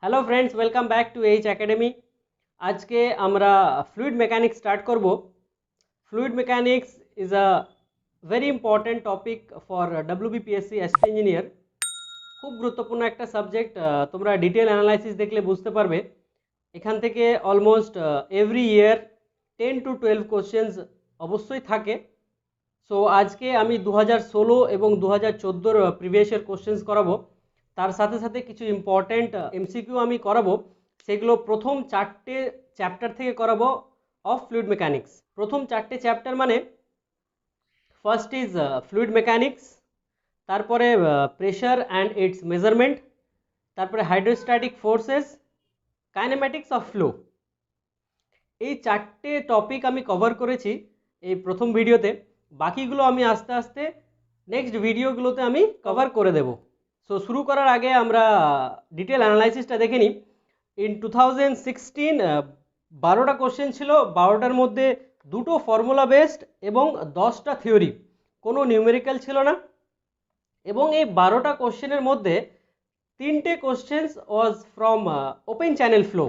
Hello friends, welcome back to H academy. আজকে আমরা fluid mechanics start করব। Fluid mechanics is a very important topic for WBPSC assistant engineer. খুব গুরুত্বপূর্ণ একটা subject. তোমরা detail analysis দেখলে বুঝতে পারবে। এখান থেকে almost every year 10 to 12 questions অবশ্যই থাকে। সো আজকে আমি 2016 এবং 2014 প্রিভিয়াস ইয়ার কোশ্চেন্স করাবো। তার সাথে সাথে কিছু ইম্পর্ট্যান্ট এমসিকিউ আমি করাবো, সেগুলো প্রথম 4টে চ্যাপ্টার থেকে করাবো অফ ফ্লুইড মেকানিক্স। প্রথম 4টে চ্যাপ্টার মানে ফার্স্ট ইজ ফ্লুইড মেকানিক্স, তারপরে প্রেশার অ্যান্ড ইটস মেজারমেন্ট, তারপরে হাইড্রোস্ট্যাটিক ফোর্সেস, কাইনেম্যাটিক্স অফ ফ্লো। এই 4টে টপিক আমি কভার করেছি এই প্রথম ভিডিওতে। বাকিগুলো আমি আস্তে আস্তে নেক্সট ভিডিওগুলোতে আমি কভার করে দেব। সো শুরু করার আগে আমরা ডিটেল অ্যানালাইসিসটা দেখে নিই। ইন 2016 12টা কোশ্চেন ছিল, 12টার মধ্যে 2টো ফর্মুলা বেসড এবং 10টা থিওরি, কোনো নিউমেরিক্যাল ছিল না। এবং এই 12টা কোশ্চেনের মধ্যে 3টে questions was from open channel flow.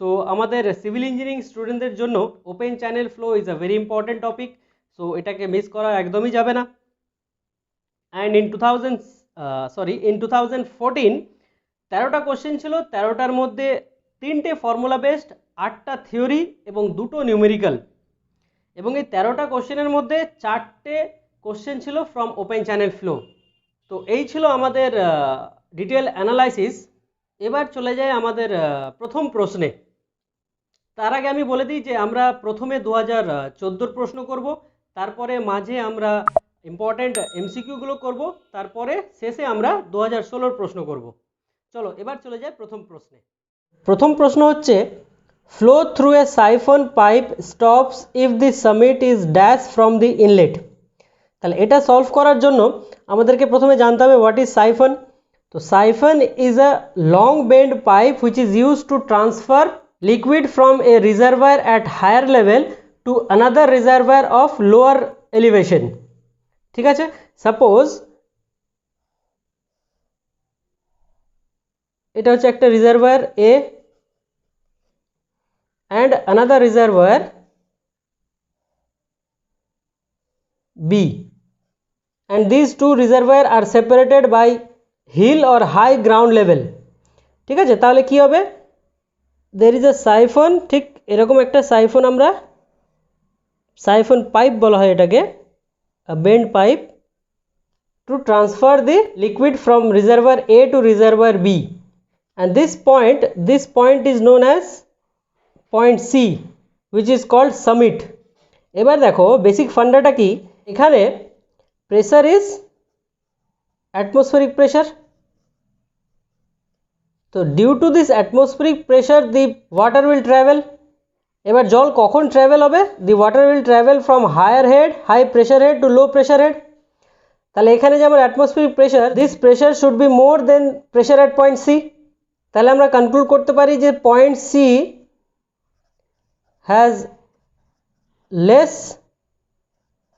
So আমাদের সিভিল ইঞ্জিনিয়ারিং স্টুডেন্টদের জন্য open channel flow is a very important topic. So এটাকে মিস করা একদমই যাবে না। অ্যান্ড ইন 2014 13টা কোশ্চেন ছিল, 13টার মধ্যে 3টে ফর্মুলা বেসড, 8টা থিওরি এবং 2টো নিউমেরিক্যাল। এবং এই 13টা কোশ্চেনের মধ্যে 4টে কোশ্চেন ছিল ফ্রম ওপেন চ্যানেল ফ্লো। তো এই ছিল আমাদের ডিটেল অ্যানালাইসিস। এবার চলে যায় আমাদের প্রথম প্রশ্নে। তার আগে আমি বলে দিই যে আমরা প্রথমে 2014 প্রশ্ন করব, তারপরে মাঝে আমরা ইম্পর্ট্যান্ট এমসিকিউগুলো করব, তারপরে শেষে আমরা 2016 প্রশ্ন করব। চলো এবার চলে যাই প্রথম প্রশ্নে। প্রথম প্রশ্ন হচ্ছে, flow through a siphon pipe stops if the summit is dash from the inlet. তাহলে এটা সলভ করার জন্য আমাদেরকে প্রথমে জানতে হবে হোয়াট ইজ সাইফন। তো siphon is a long bend pipe which is use to transfer liquid from a reservoir at higher level to another reservoir of lower elevation. ঠিক আছে, সাপোজ এটা হচ্ছে একটা reservoir A and another reservoir B, and these two reservoirs are separated by hill or high ground level. ঠিক আছে, তাহলে কি হবে, there is a siphon, ঠিক এরকম একটা সাইফন, আমরা সাইফন পাইপ বলা হয় এটাকে, a bend pipe to transfer the liquid from reservoir A to reservoir B, and this point is known as point C, which is called summit. এবার দেখো basic ফান্ডাটা কি, এখানে প্রেসার ইজ অ্যাটমসফেরিক প্রেসার। তো due to this atmospheric pressure the water will travel. এবার জল কখন travel হবে, the water will travel from higher head, high pressure head to low pressure head. তাহলে এখানে যে আমার atmospheric pressure, this pressure should be more than pressure at point C. তাহলে আমরা কনক্লুড করতে পারি যে point C has less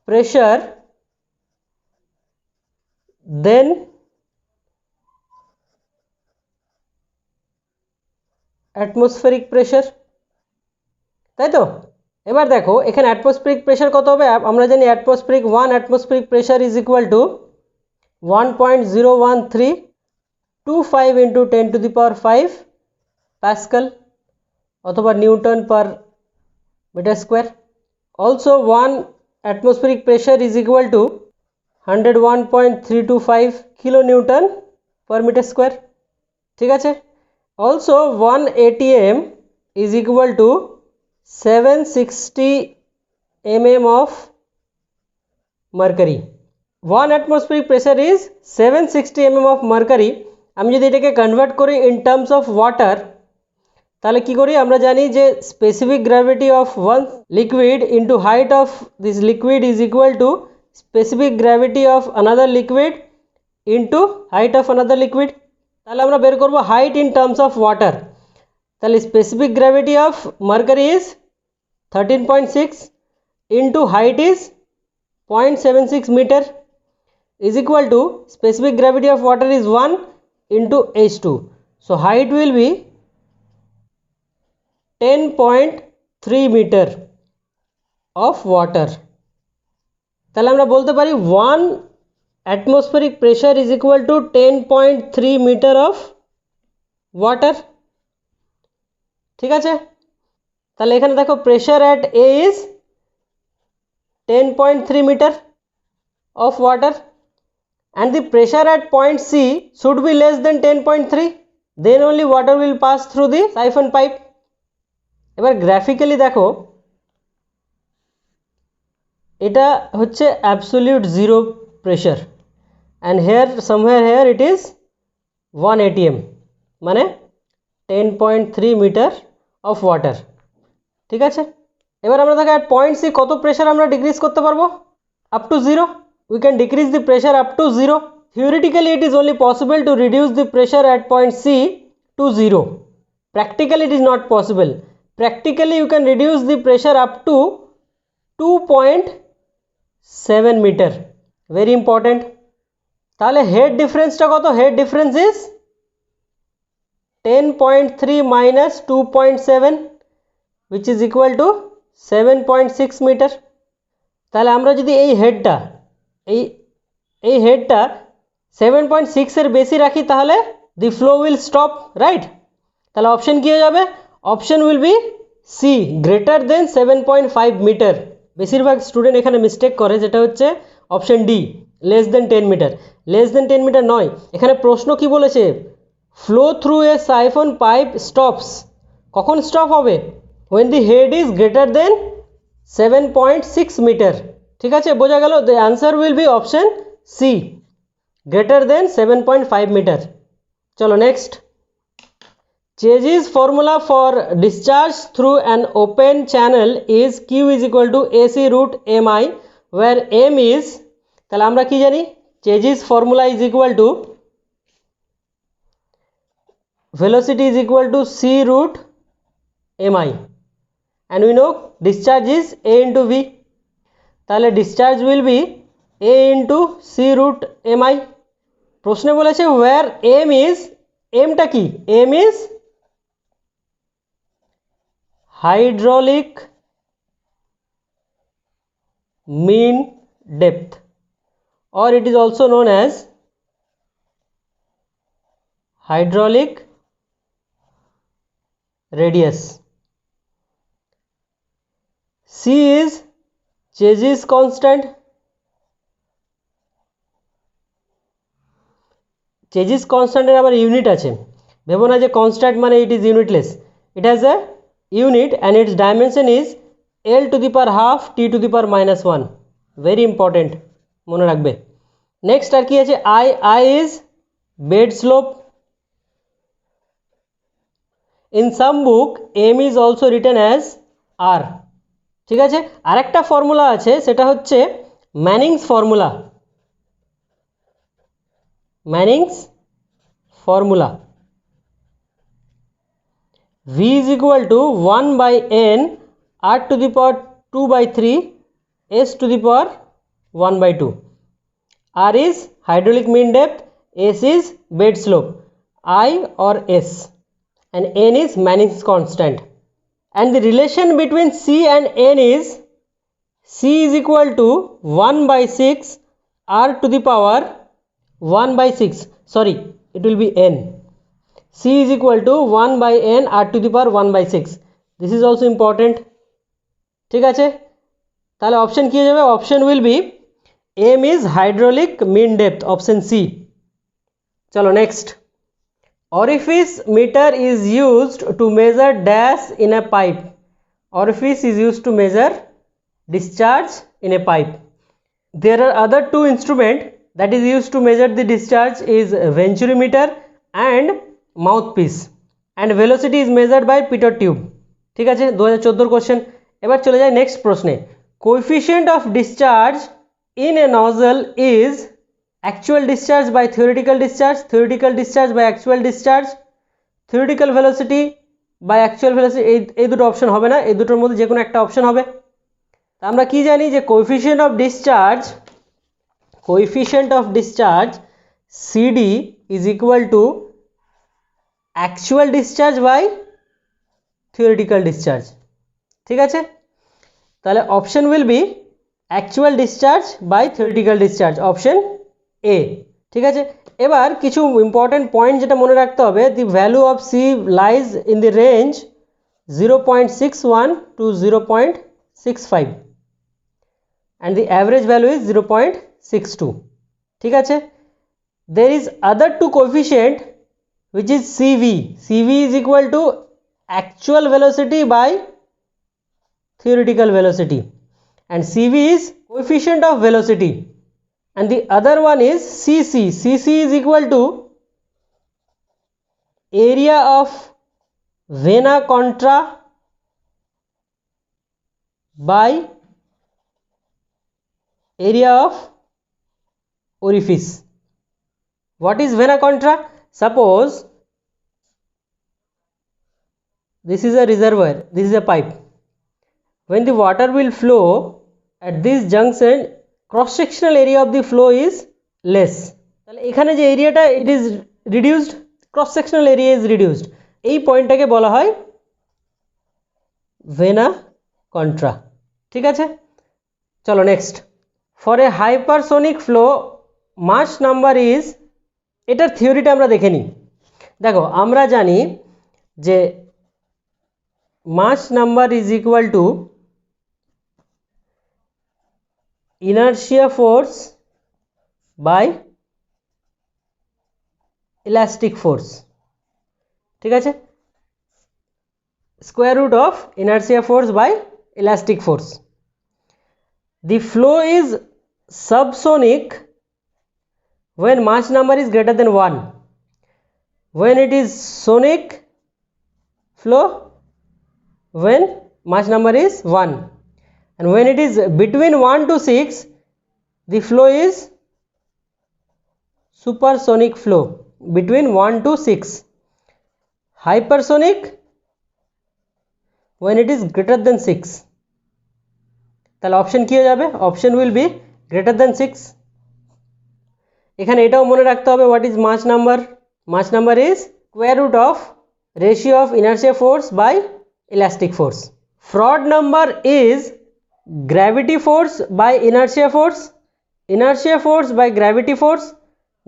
pressure than atmospheric pressure, তাই তো। এবার দেখো এখানে অ্যাটমসফেরিক প্রেসার কত হবে, আমরা জানি atmospheric atmospheric pressure is equal to 1.01325 into 10⁵ pascal অথবা newton per metre square. Also 1 atmospheric pressure is equal to 101.325 kilo newton per metre square. ঠিক আছে, also 1 atm is equal to 760 mm of mercury. 1 atmospheric pressure is 760 mm of mercury. আমি যদি এটাকে convert করি in terms of water, তাহলে কি করি, আমরা জানি যে specific gravity of one liquid into height of this liquid is equal to specific gravity of another liquid into height of another liquid. তাহলে আমরা বের করবো height in terms of water. তাহলে specific gravity of mercury is 13.6 into height is 0.76 metre is equal to specific gravity of water is 1 into H2. So height will be 10.3 meter of water. তাহলে আমরা বলতে পারি 1 atmospheric pressure is equal to 10.3 meter of water. ঠিক আছে, তাহলে এখানে দেখো pressure at A is 10.3 meter of water and the pressure at point C should be less than 10.3, then only water will pass through the siphon pipe. এবার graphically দেখো, এটা হচ্ছে absolute zero pressure and here somewhere here it is 1 atm মানে 10.3 metre of water. ঠিক আছে, এবার আমরা দেখো at point C কত প্রেশার আমরা ডিক্রিজ করতে পারবো? Up to 0, we can decrease the pressure up to 0. Theoretically it is only possible to reduce the pressure at point C to 0. Practically it is not possible. Practically you can reduce the pressure up to 2.7 meter. Very important. তাহলে head ডিফারেন্সটা কত? Head difference is 10.3 minus 2.7 which is equal to 7.6 meter. তাহলে আমরা যদি এই হেডটা এই হেডটা 7.6 এর বেশি রাখি তাহলে the flow will stop, right? তাহলে অপশন কি হয়ে যাবে? Option will be C, greater than 7.5 metre. বেশিরভাগ স্টুডেন্ট এখানে মিস্টেক করে, যেটা হচ্ছে option D, less than 10 metre. Less than 10 metre নয়, এখানে প্রশ্ন কি বলেছে? Flow through a siphon pipe stops. কখন স্টপ হবে? when the head is greater than 7.6 metre. ঠিক আছে, বোঝা গেল? the answer will be option C, greater than 7.5 metre. চলো next. Chase's formula for discharge through an open channel is Q is equal to AC root mi, where m is, তাহলে আমরা কি জানি? Chase's formula is equal to velocity is equal to C root mi and we know discharge is A into V. তাহলে discharge will be A into C root mi. প্রশ্নে বলেছে where m is, m টা কি? m is hydraulic mean depth, or it is also known as hydraulic radius. C is Chase's constant. Chase's constant এর আবার unit আছে, ভেবো না যে কনস্ট্যান্ট মানে it is unitless. It has a unit and its dimension is L to the power half T to the power minus 1. Very important, মনে রাখবে। Next আর কি আছে? I is bed slope. In some book m is also written as R. ঠিক আছে, আরেকটা formula আছে, সেটা হচ্ছে Manning's formula. Manning's formula V is equal to 1 by n r to the power 2 by 3 s to the power 1 by 2. R is hydraulic mean depth, s is bed slope, I or s, and n is Manning's constant. And the relation between C and n is C is equal to 1 by 6 r to the power 1 by 6, sorry it will be n. C is equal to 1 by n r to the power 1 by 6. This is also important. ঠিক আছে, তাহলে option কি হয়ে যাবে? Option will B m is hydraulic mean depth, option C. চলো next. Orifice meter is used to measure dash in a pipe. Orifice is used to measure discharge in a pipe. There are other two instruments that is used to measure the discharge is venturimeter and mouthpiece, and velocity is measured by pitot tube. ঠিক আছে, 2014 question. এবার চলে যাই next প্রশ্নে। Coefficient of discharge in a nozzle is actual discharge by theoretical discharge, theoretical discharge by actual discharge, theoretical velocity by actual velocity। এই দুটো option হবে না, এই দুটোর মধ্যে যে কোনো একটা অপশন হবে। তা আমরা কি জানি যে coefficient of discharge, CD is equal to 1 by n actual discharge by theoretical discharge. ঠিক আছে, তাহলে option will be actual discharge by theoretical discharge, option A. ঠিক আছে, এবার কিছু ইম্পর্টেন্ট পয়েন্ট যেটা মনে রাখতে হবে, the value of C lies in the range 0.61 to 0.65 and the average value is 0.62. ঠিক আছে, there is other two coefficient which is CV. CV is equal to actual velocity by theoretical velocity, and CV is coefficient of velocity, and the other one is CC. CC is equal to area of vena contra by area of orifice. What is vena contra? Suppose this is a reservoir, this is a pipe. When the water will flow at this junction, cross sectional area of the flow is less. তাহলে এখানে যে এরিয়াটা it is reduced, cross sectional area is reduced, এই পয়েন্টটাকে বলা হয় vena contra. ঠিক আছে, চলো next. For a hypersonic flow Mach number is, এটার থিওরিটা আমরা দেখে নিই। দেখো আমরা জানি যে Mach number is equal to inertia force by elastic force. ঠিক আছে, square root of inertia force by elastic force. The flow is subsonic when Mach number is greater than 1. When it is sonic flow, when Mach number is 1, and when it is between 1 to 6, the flow is supersonic flow between 1 to 6. Hypersonic when it is greater than 6. তাহলে option কি হয়ে যাবে? Option will be greater than 6। এখানে এটাও মনে রাখতে হবে, what is Mach number? Mach number is square root of ratio of inertia force by elastic force. Froude number is gravity force by inertia force, inertia force by gravity force,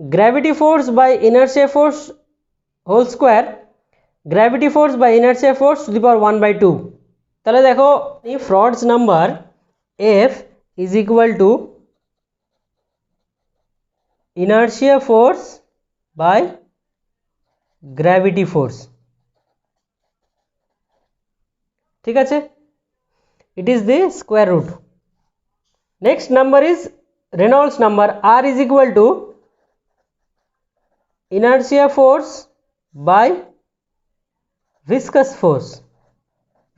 gravity force by inertia force whole square, gravity force by inertia force to the power 1/2। তাহলে দেখো Froude's number F is equal to inertia force by gravity force। ঠিক আছে, it is the square root। Next number is Reynolds number, R is equal to inertia force by viscous force,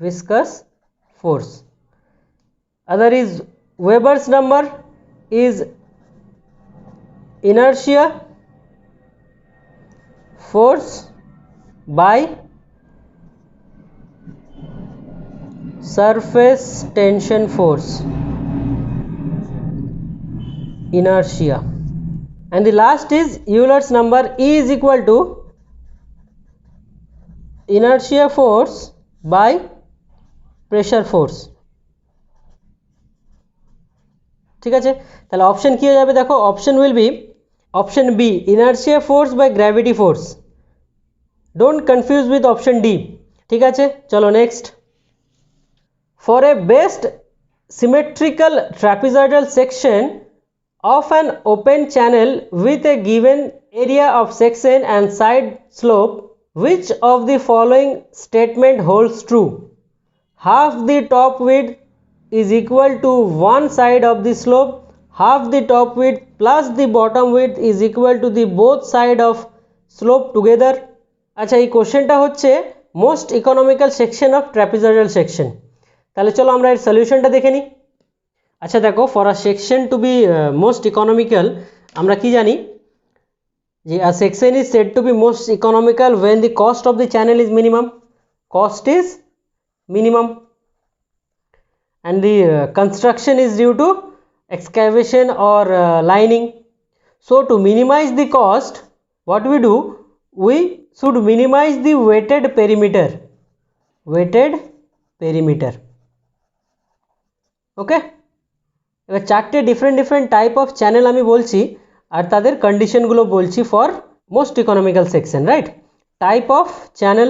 viscous force। Other is Weber's number is inertia force by surface tension force, inertia। And the last is Euler's number, E is equal to inertia force by pressure force। ঠিক আছে, তাহলে option কি হয়ে যাবে? দেখো option will be option B inertia force by gravity force. Don't confuse with option D. ঠিক আছে, চলো next. For a best symmetrical trapezoidal section of an open channel with a given area of section and side slope, which of the following statement holds true? Half the top width is equal to one side of the slope, half the top width plus the bottom width is equal to the both side of slope together। আচ্ছা, এই কোশ্চেনটা হচ্ছে most economical section of trapezoidal section. তাহলে চলো আমরা এর সলিউশনটা দেখে নিই। আচ্ছা দেখো, for a section to be most economical আমরা কি জানি যে a section is said to be most economical when the cost of the channel is minimum, cost is minimum, and the construction is due to excavation or lining. So to minimize the cost, what we do, we should minimize the weighted perimeter. ওকে, এবার চারটে different type of channel আমি বলছি আর তাদের কন্ডিশনগুলো বলছি for most economical section, right? Type of channel,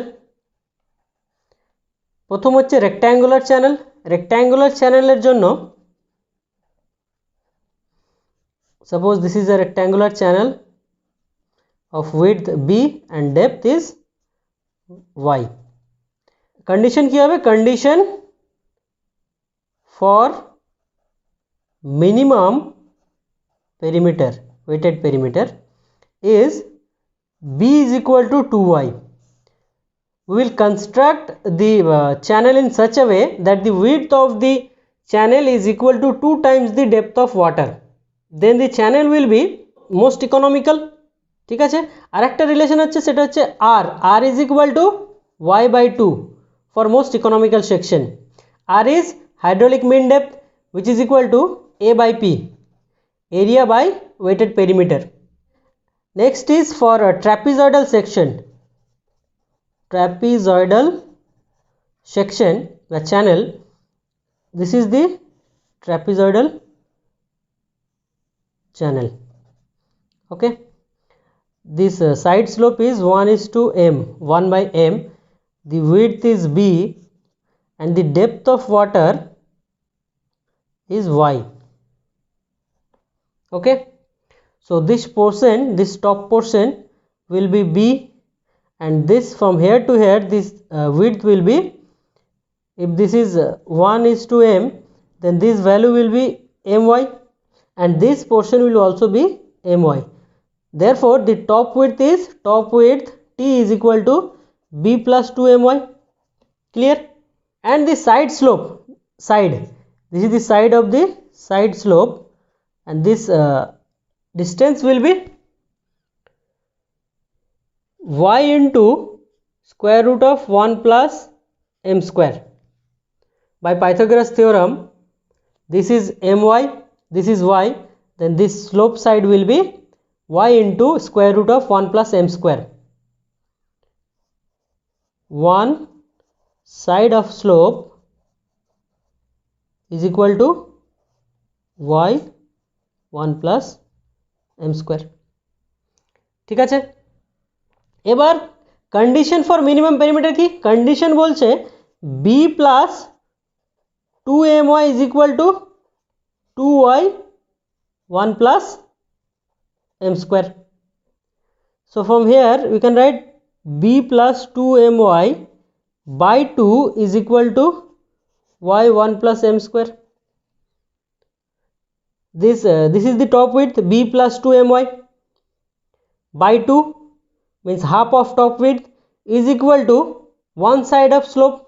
প্রথম হচ্ছে rectangular channel. Rectangular চ্যানেলের জন্য suppose this is a rectangular channel of width b and depth is y. condition কি হবে? condition for minimum perimeter, weighted perimeter is b is equal to 2y. We will construct the channel in such a way that the width of the channel is equal to 2 times the depth of water. Then the channel will be most economical. ঠিক আছে, আর একটা relation হচ্ছে, সেটা হচ্ছে r is equal to y by 2 for most economical section. r is hydraulic mean depth which is equal to a by p, area by weighted perimeter. Next is for a trapezoidal section. Trapezoidal section, the channel, this is the trapezoidal channel. Okay, this side slope is 1:m, 1 by m. The width is b and the depth of water is y. Okay, so this portion, this top portion will be b, and this from here to here, this width will be, if this is 1:m, then this value will be my, and this portion will also be my. Therefore the top width t is equal to b plus 2my. Clear? And the side slope, this is the side of the side slope, and this distance will be y into square root of 1 plus m square. By Pythagoras theorem, this is my, this is y, then this slope side will be y into square root of 1 plus m square. One side of slope is equal to y 1 plus m square. ঠিক আছে, এবার condition for minimum perimeter কি? Condition বলছে b plus 2my is equal to 2y 1 plus m square. So from here we can write b plus 2my by 2 is equal to y 1 plus m square. This is the top width, b plus 2my by 2 means half of top width is equal to one side of slope,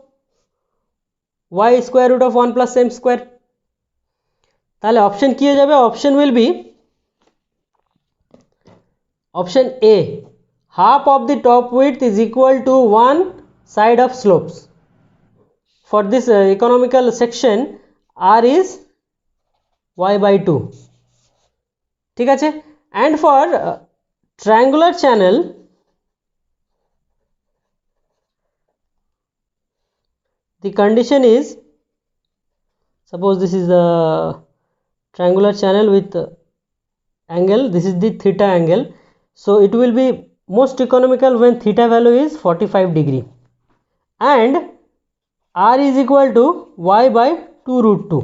y square root of 1 plus m square. তাহলে option কি হয়ে যাবে? Option will be option A, half of the top width is equal to one side of slopes. For this economical section, r is y by 2. ঠিক আছে, and for triangular channel, the condition is, suppose this is the triangular channel with angle, this is the theta angle, so it will be most economical when theta value is 45 degree, and r is equal to y by 2 root 2.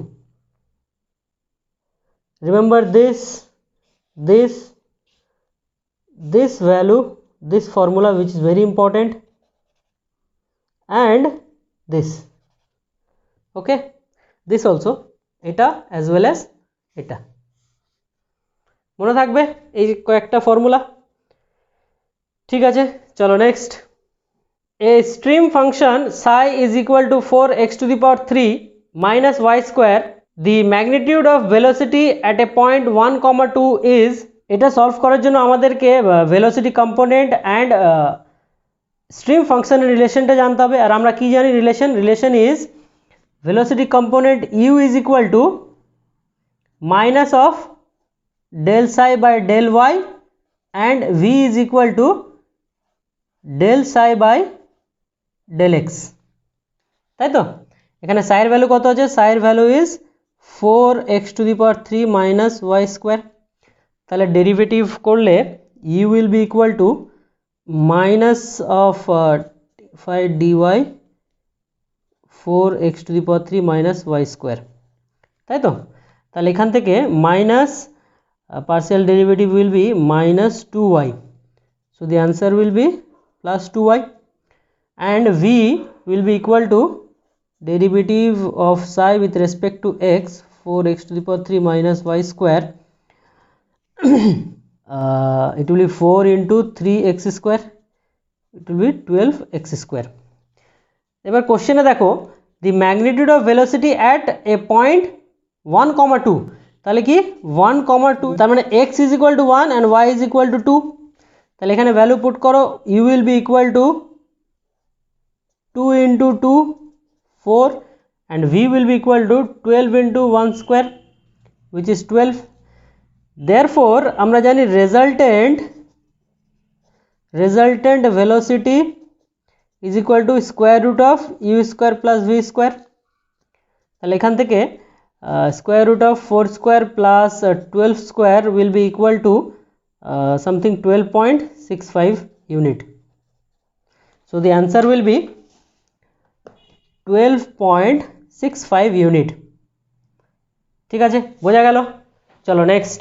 Remember this value, this formula which is very important, and this, okay, this also, এটা as well as এটা মনে থাকবে এই কয়েকটা formula. ঠিক আছে, চলো next. A stream function psi is equal to 4x to the power 3 minus y square. The magnitude of velocity at a point 1, 2 is, এটা সলভ করার জন্য আমাদেরকে ভেলোসিটি কম্পোনেন্ট অ্যান্ড স্ট্রিম ফাংশনের রিলেশনটা জানতে হবে। আর আমরা কি জানি relation is velocity component u is equal to minus of del psi by del y, and v is equal to del psi by del x, তাই তো? এখানে সাইয়ের ভ্যালু কত আছে? সাইয়ের value is 4x⁻³ minus y square. তাহলে derivative করলে u will be equal to minus of 5 dy 4x⁻³ minus y square, তাই তো? তাহলে এখান থেকে minus partial derivative will be minus 2y, so the answer will be plus 2y, and v will be equal to derivative of psi with respect to x 4x⁻³ minus y square it will be 4 into 3x square, it will be 12x square. এবার কোশ্চেনে দেখো the magnitude of velocity at a point 1, 2, তাহলে কি 1, 2, তার মানে x is equal to 1 and y is equal to 2, তাহলে এখানে value put করো, u will be equal to 2 into 2 4 and v will be equal to 12 into 1 square which is 12. therefore আমরা জানি resultant velocity is equal to square root of u square plus v square. তাহলে এখান থেকে square root of 4 square plus 12 square will be equal to something 12.65 unit. So the answer will be 12.65 unit. ঠিক আছে, বোঝা গেল? চলো next.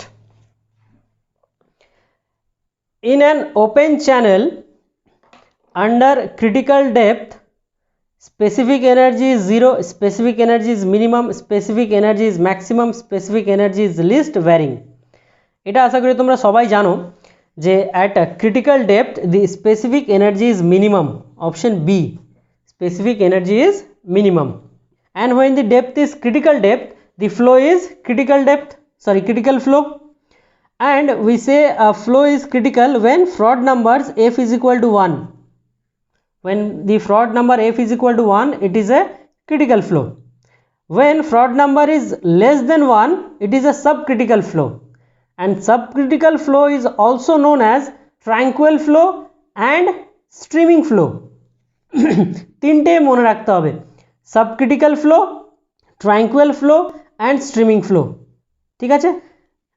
In an open channel under critical depth, specific energy is 0, specific energy is minimum, specific energy is maximum, specific energy is least varying. এটা আশা করি তোমরা সবাই জানো যে at a critical depth the specific energy is minimum, option B, specific energy is minimum, and when the depth is critical depth the flow is critical flow, and we say a flow is critical when Froude numbers f is equal to 1. When the Froude number f is equal to 1 it is a critical flow. When Froude number is less than 1 it is a subcritical flow, and subcritical flow is also known as tranquil flow and streaming flow. তিনটে মনে রাখতে হবে, subcritical flow, tranquil flow and streaming flow, ঠিক আছে?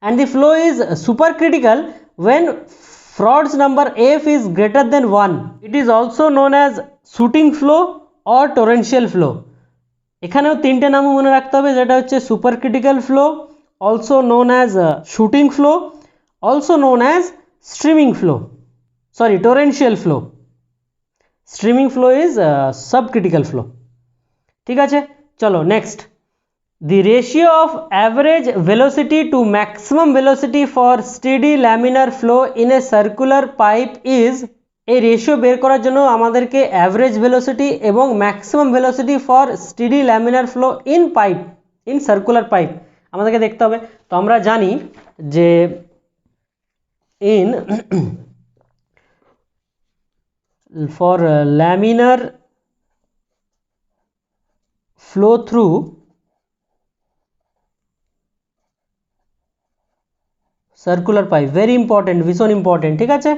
And the flow is supercritical when Froude's number f is greater than 1. It is also known as shooting flow or torrential flow. এখানেও তিনটে নাম মনে রাখতে হবে, যেটা হচ্ছে supercritical flow, also known as shooting flow, also known as streaming flow, torrential flow. Streaming flow is subcritical flow. ঠিক আছে, চলো next. The ratio of average velocity to maximum velocity for steady laminar flow in a circular pipe is, এই ratio বের করার জন্য আমাদেরকে average velocity এবং maximum velocity for steady laminar flow in pipe, in circular pipe আমাদেরকে দেখতে হবে। তো আমরা জানি যে in for laminar flow through circular pipe, very important, ভীষণ ইম্পর্টেন্ট, ঠিক আছে?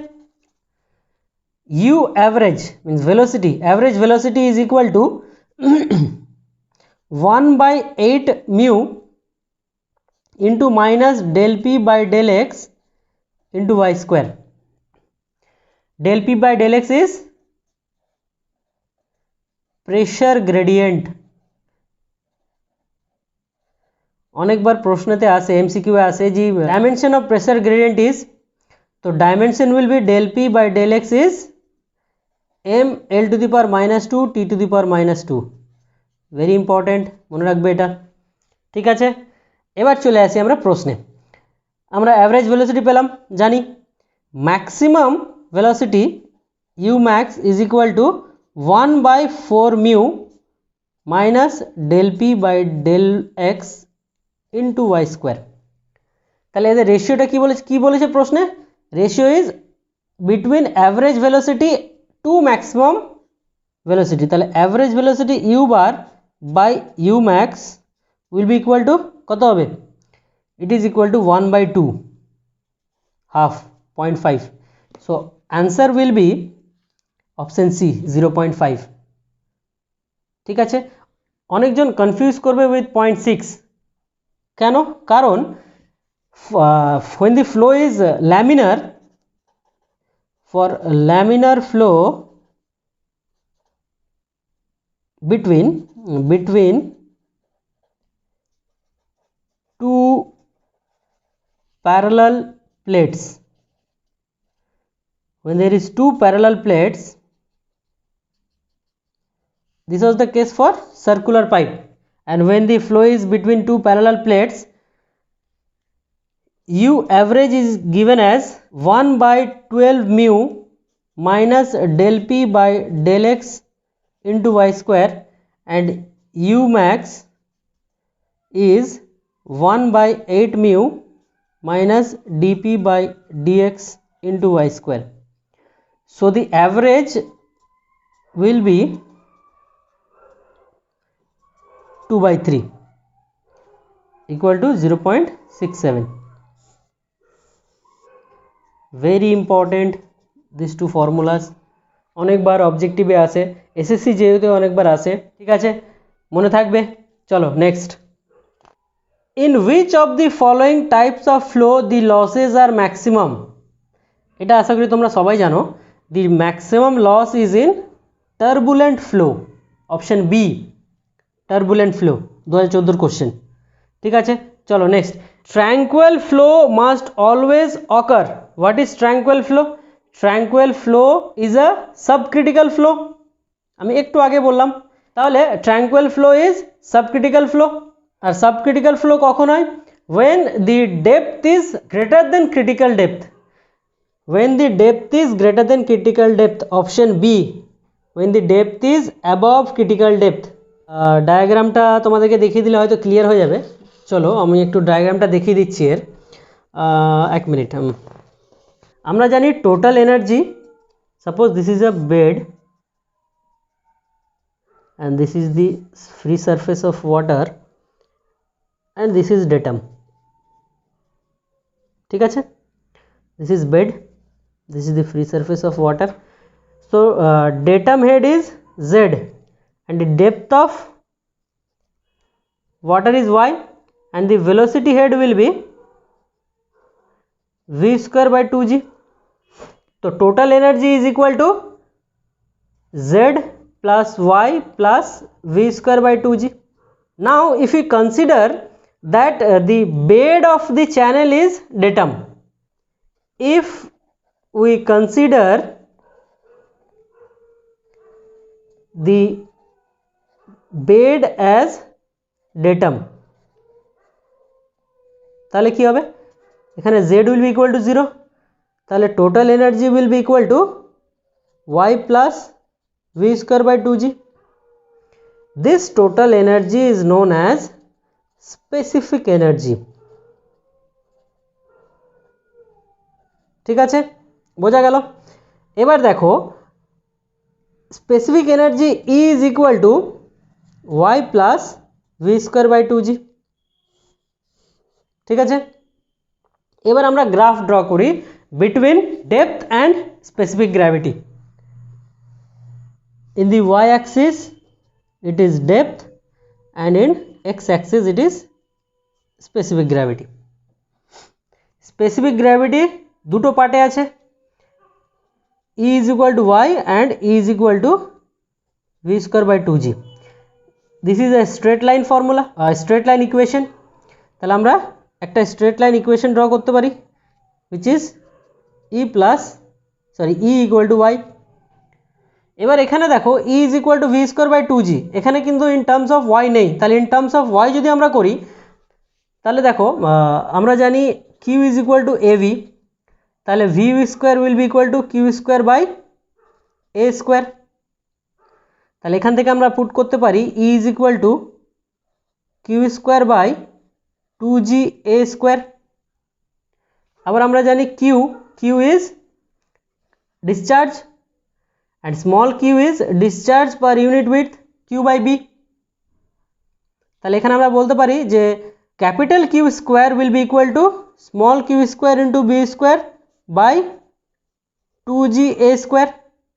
U average means velocity, average velocity is equal to 1/8 mu into minus del p by del x into y square. Del p by del x is pressure gradient. অনেকবার প্রশ্নতে আসে, MCQ আসে যে dimension of pressure gradient is, তো dimension will be del p by del x is m l⁻⁻2 t⁻², very important, মনে রাখবে এটা, ঠিক আছে? এবার চলে আসি আমরা প্রশ্নে। আমরা অ্যাভারেজ ভেলোসিটি পেলাম, জানি maximum velocity u max is equal to 1/4 mu minus del p by del x into y square. তাহলে এদের রেশিওটা কি বলেছে প্রশ্নে? Ratio is between average velocity to maximum velocity. তাহলে average velocity u bar by u max will be equal to কত হবে? It is equal to 1/2, half 0.5. So answer will be option C 0.5। ঠিক আছে, অনেকজন কনফিউজ করবে with 0.6। কেন? কারণ when the flow is laminar, for laminar flow between two parallel plates, when there is two parallel plates, this was the case for circular pipe, and when the flow is between two parallel plates, U average is given as 1/12 mu minus del P by del X into y square, and U max is 1/8 mu minus dP by dx into y square. So the average will be 2/3 equal to 0.67. very important these two formulas, অনেকবার অবজেক্টিভে আসে, SSC যেহেতু অনেকবার আসে। ঠিক আছে, মনে থাকবে। চলো next. In which of the following types of flow the losses are maximum? এটা আশা করি তোমরা সবাই জানো। The maximum loss is in turbulent flow, option B turbulent flow, 2014 question. ঠিক আছে, চলো next. Tranquil flow must always occur. What is tranquil flow? Tranquil flow is a subcritical flow, আমি একটু আগে বললাম। তাহলে tranquil flow is subcritical flow. আর subcritical flow কখন হয়? when the depth is greater than critical depth, when the depth is greater than critical depth, option B, when the depth is above critical depth। ডায়াগ্রামটা তোমাদেরকে দেখিয়ে দিলে হয়তো clear হয়ে যাবে। চলো আমি একটু ডায়াগ্রামটা দেখিয়ে দিচ্ছি এর। এক মিনিট। আমরা জানি total energy, suppose this is a bed and this is the free surface of water and this is datum। ঠিক আছে, this is bed, this is the free surface of water। so datum head is z and the depth of water is y and the velocity head will be v square by 2g। so total energy is equal to z plus y plus v square by 2g। now if we consider that the bed of the channel is datum, if we consider the bed as datum, তাহলে কি হবে? এখানে z will be equal to 0, তাহলে total energy will be equal to y plus v square by 2g। this total energy is known as specific energy। ঠিক আছে, বোঝা গেল? এবার দেখো specific energy E is equal to y plus v square by 2g। ঠিক আছে, এবার আমরা গ্রাফ ড্র করি between depth and specific gravity. in the y axis it is depth and in x axis it is specific gravity। specific gravity দুটো পার্টে আছে, E is equal to y and E is equal to v square by 2g। this is a straight line formula, straight line equation। তাহলে আমরা একটা straight line equation draw করতে পারি which is E equal to y। এবার এখানে দেখো E is equal to v square by 2g, এখানে কিন্তু ইন টার্মস অফ y নেই। তাহলে ইন টার্মস অফ y যদি আমরা করি তাহলে দেখো আমরা জানি q is equal to av, তাহলে v square will be equal to q square by a square। তাহলে এখান থেকে আমরা পুট করতে পারি E is equal to q square by 2g a square। আবার আমরা জানি q is discharge and small q is discharge per unit width q by b। তাহলে এখানে আমরা বলতে পারি যে capital q square will be equal to small q square into b square by 2g a square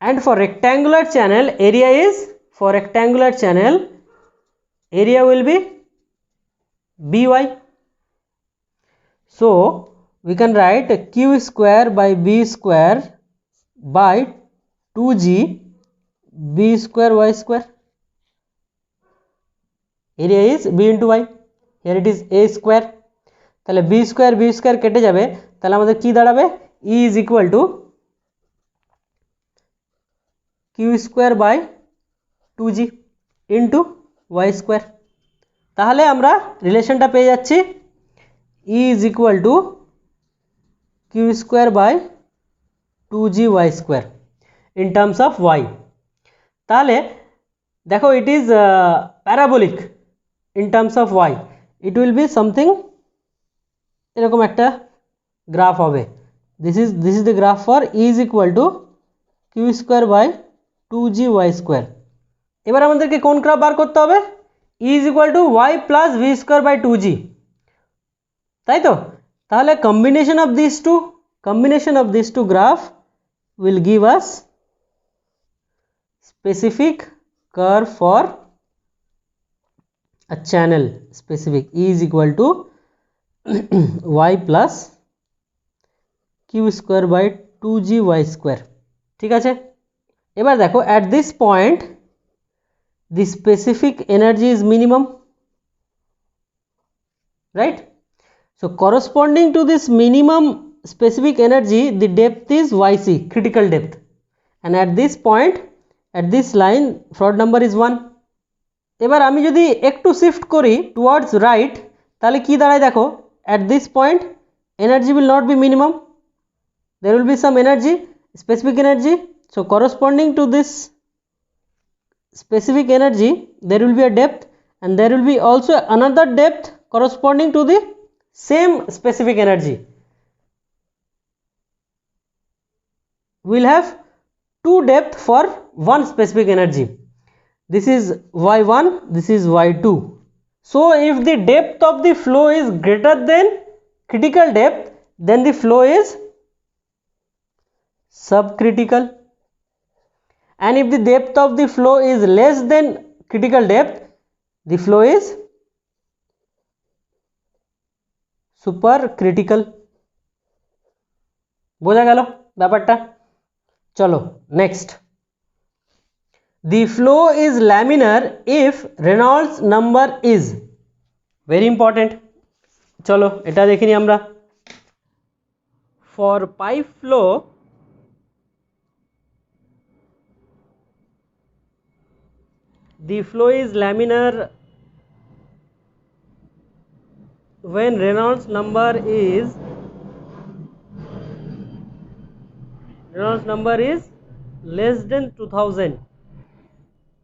and for rectangular channel area is, for rectangular channel area will be by. So we can write q square by b square by 2g b square y square. area is b into y, here it is a square, তাহলে b square কেটে যাবে, তাহলে আমাদের কি দাঁড়াবে, e is equal to q square by 2g into y square. তাহলে আমরা রিলেশনটা পেয়ে যাচ্ছি e is equal to q square by 2g y square in terms of y। তাহলে দেখো it is parabolic in terms of y, it will be something এরকম একটা graph হবে, this is the graph for e is equal to q square by 2g y square. এবার আমাদেরকে কোন graph বার করতে হবে, e is equal to y plus v square by 2g, তাই তো। তাহলে combination of these two graph will give us specific curve for a channel, specific e is equal to y plus q square by 2g y square, ঠিক আছে। এবার দেখো at this point the specific energy is minimum, right? So corresponding to this minimum specific energy the depth is yc, critical depth, and at this point at this line Froude number is 1। এবার আমি যদি একটু shift করি towards right, তাহলে কি দাঁড়ায় দেখো, at this point energy will not be minimum, there will be some energy, specific energy, so corresponding to this specific energy there will be a depth, and there will be also another depth corresponding to the same specific energy. We will have two depth for one specific energy, this is y1, this is y2। so if the depth of the flow is greater than critical depth then the flow is subcritical, and if the depth of the flow is less than critical depth the flow is supercritical। বোঝা গেল ব্যাপারটা, চলো next. the flow is laminar if Reynolds number is, very important, চলো এটা দেখে নি আমরা। for pipe flow the flow is laminar when Reynolds number is less than 2000,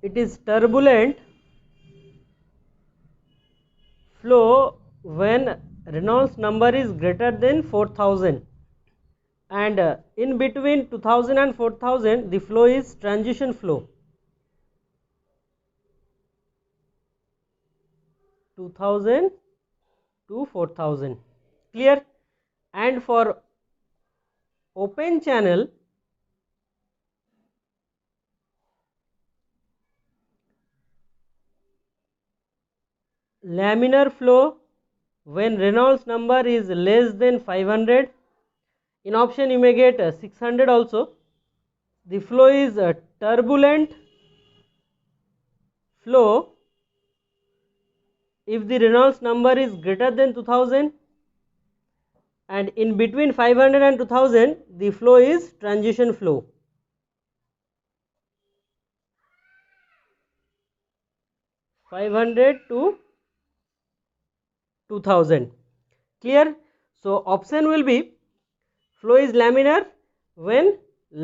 it is turbulent flow when Reynolds number is greater than 4000, and in between 2000 and 4000 the flow is transition flow, 2000 to 4000, clear? And for open channel laminar flow when Reynolds number is less than 500, in option you may get 600 also, the flow is a turbulent flow if the Reynolds number is greater than 2000, and in between 500 and 2000 the flow is transition flow, to 2000, clear? So option will be flow is laminar when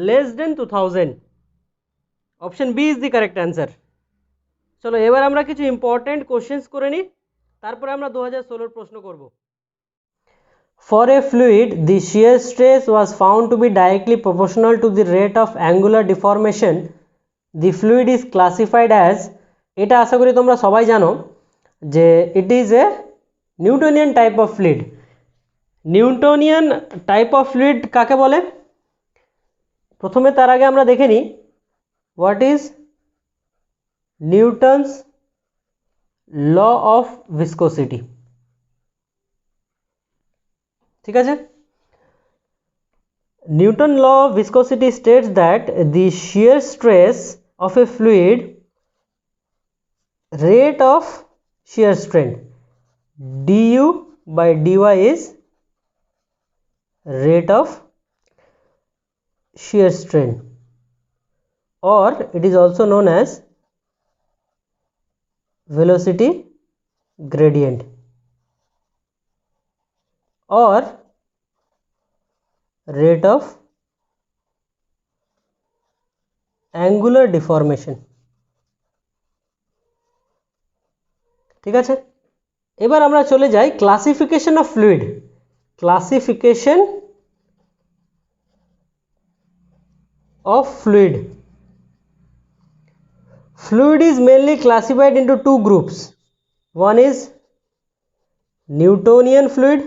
less than 2000, option B is the correct answer। চলো এবার আমরা কিছু important questions করে নিই, তারপরে আমরা 2016 প্রশ্ন করব। For a fluid the shear stress was found to be directly proportional to the rate of angular deformation, the fluid is classified as, এটা আশা করি তোমরা সবাই জানো যে it is a Newtonian type of fluid। Newtonian type of fluid কাকে বলে, প্রথমে তার আগে আমরা দেখে নিই what is Newton's law of viscosity? ঠিক আছে, Newton law of viscosity states that the shear stress of a fluid, rate of shear strain du by dy is rate of shear strain, or it is also known as velocity gradient or rate of angular deformation. ঠিক আছে, এবার আমরা চলে যাই classification of fluid. Classification of fluid. Fluid is mainly classified into two groups. One is Newtonian fluid.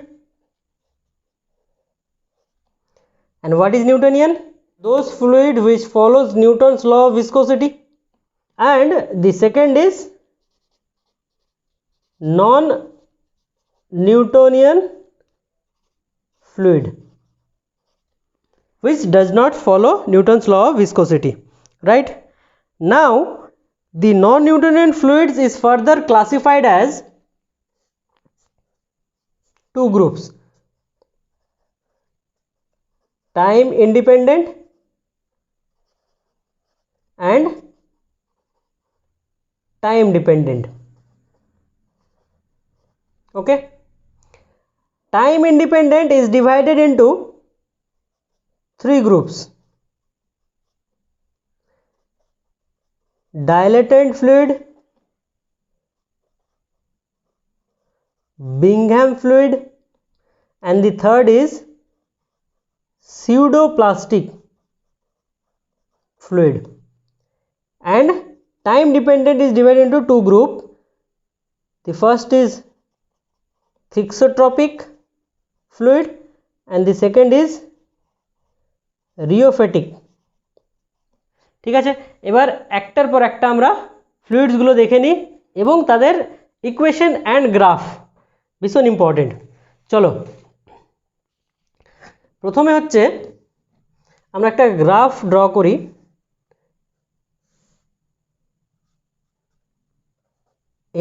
And what is Newtonian? Those fluid which follows Newton's law of viscosity. And the second is non-Newtonian fluid, which does not follow Newton's law of viscosity, right? Now the non-Newtonian fluids is further classified as two groups: time independent and time dependent. Okay, time independent is divided into three groups: dilatant fluid, Bingham fluid, and the third is pseudoplastic fluid. And time dependent is divided into two groups. The first is thixotropic fluid and the second is rheophatic. ঠিক আছে, এবার একটার পর একটা আমরা ফ্লুইডসগুলো দেখে নিই এবং তাদের ইকুয়েশন অ্যান্ড গ্রাফ ভীষণ ইম্পর্টেন্ট। চলো, প্রথমে হচ্ছে আমরা একটা গ্রাফ ড্র করি।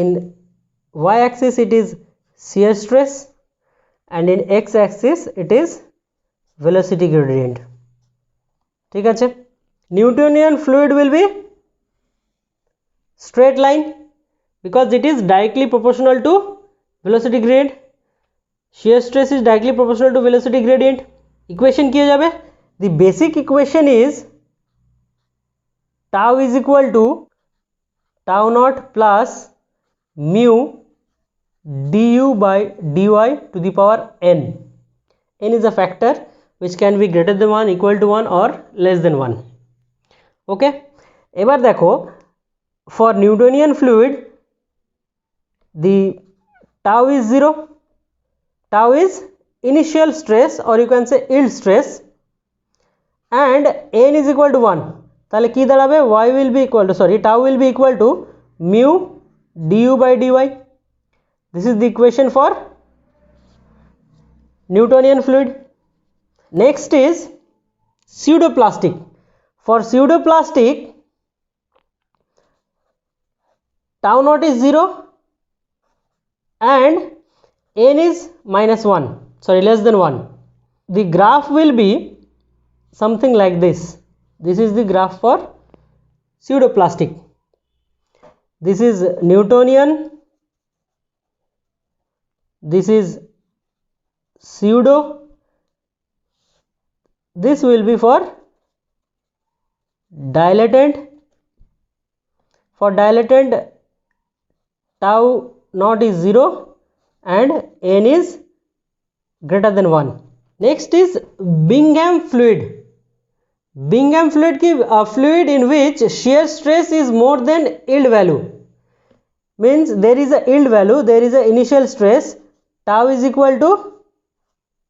In y-axis it is shear stress and in x-axis it is velocity gradient. ঠিক আছে, Newtonian fluid will be straight line because it is directly proportional to velocity gradient. Shear stress is directly proportional to velocity gradient. Equation কি হয়ে যাবে? The basic equation is tau is equal to tau naught plus mu du by dy to the power n. N is a factor which can be greater than 1, equal to 1 or less than 1. Okay, এবার দেখো, for Newtonian fluid the tau is 0. Tau is initial stress or you can say yield stress and n is equal to 1. তাহলে কি দাঁড়াবে? tau will be equal to mu du by dy. This is the equation for Newtonian fluid. Next is pseudoplastic. For pseudoplastic, tau naught is 0 and n is less than 1. The graph will be something like this. This is the graph for pseudoplastic. This is Newtonian, this is pseudo, this will be for dilatant. For dilatant, tau naught is 0 and n is greater than 1. Next is Bingham fluid. Bingham fluid ki a fluid in which shear stress is more than yield value, means there is a yield value, there is a initial stress, tau is equal to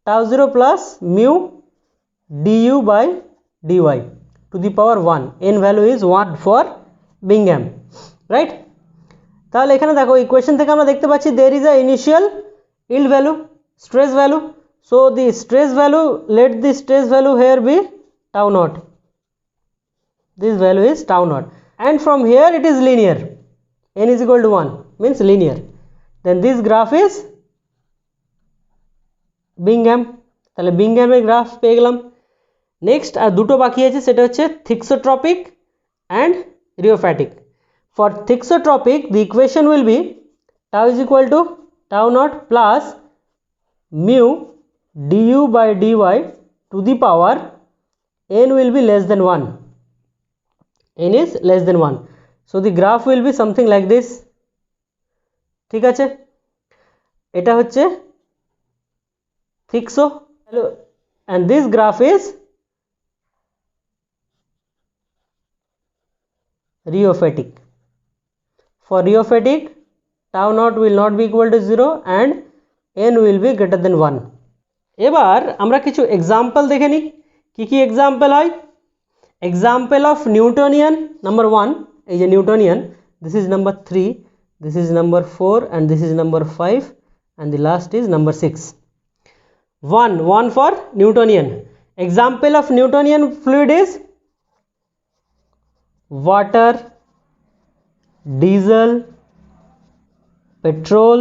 tau 0 plus mu du by dy. to the power 1, n value is 1 for Bingham, right? তাহলে এখানে দেখো equation থেকে আমরা দেখতে পাচ্ছি there is a initial yield value, stress value, so the stress value, let the stress value here be tau naught, this value is tau naught, and from here it is linear, n is equal to 1 means linear, then this graph is Bingham, তাহলে বিংহ্যামের graph পেয়ে গেলাম। Next আর দুটো বাকি আছে, সেটা হচ্ছে thixotropic and rheopectic. For thixotropic the equation will be tau is equal to tau naught plus mu du by dy to the power n will be less than 1, n is less than 1, so the graph will be something like this, ঠিক আছে? এটা হচ্ছে থিক্সো and this graph is rheophatic. For rheophatic, tau naught will not be equal to 0 and n will be greater than 1. এবার আমরা কিছু example দেখে নিই, কি কি এক্সাম্পল হয়। এক্সাম্পল অফ নিউটনিয়ান নাম্বার 1, এই যে Newtonian, this is number 3, this is number 4 and this is number 5 and the last is number 6. 1 for Newtonian. Example of Newtonian fluid is water, diesel, petrol,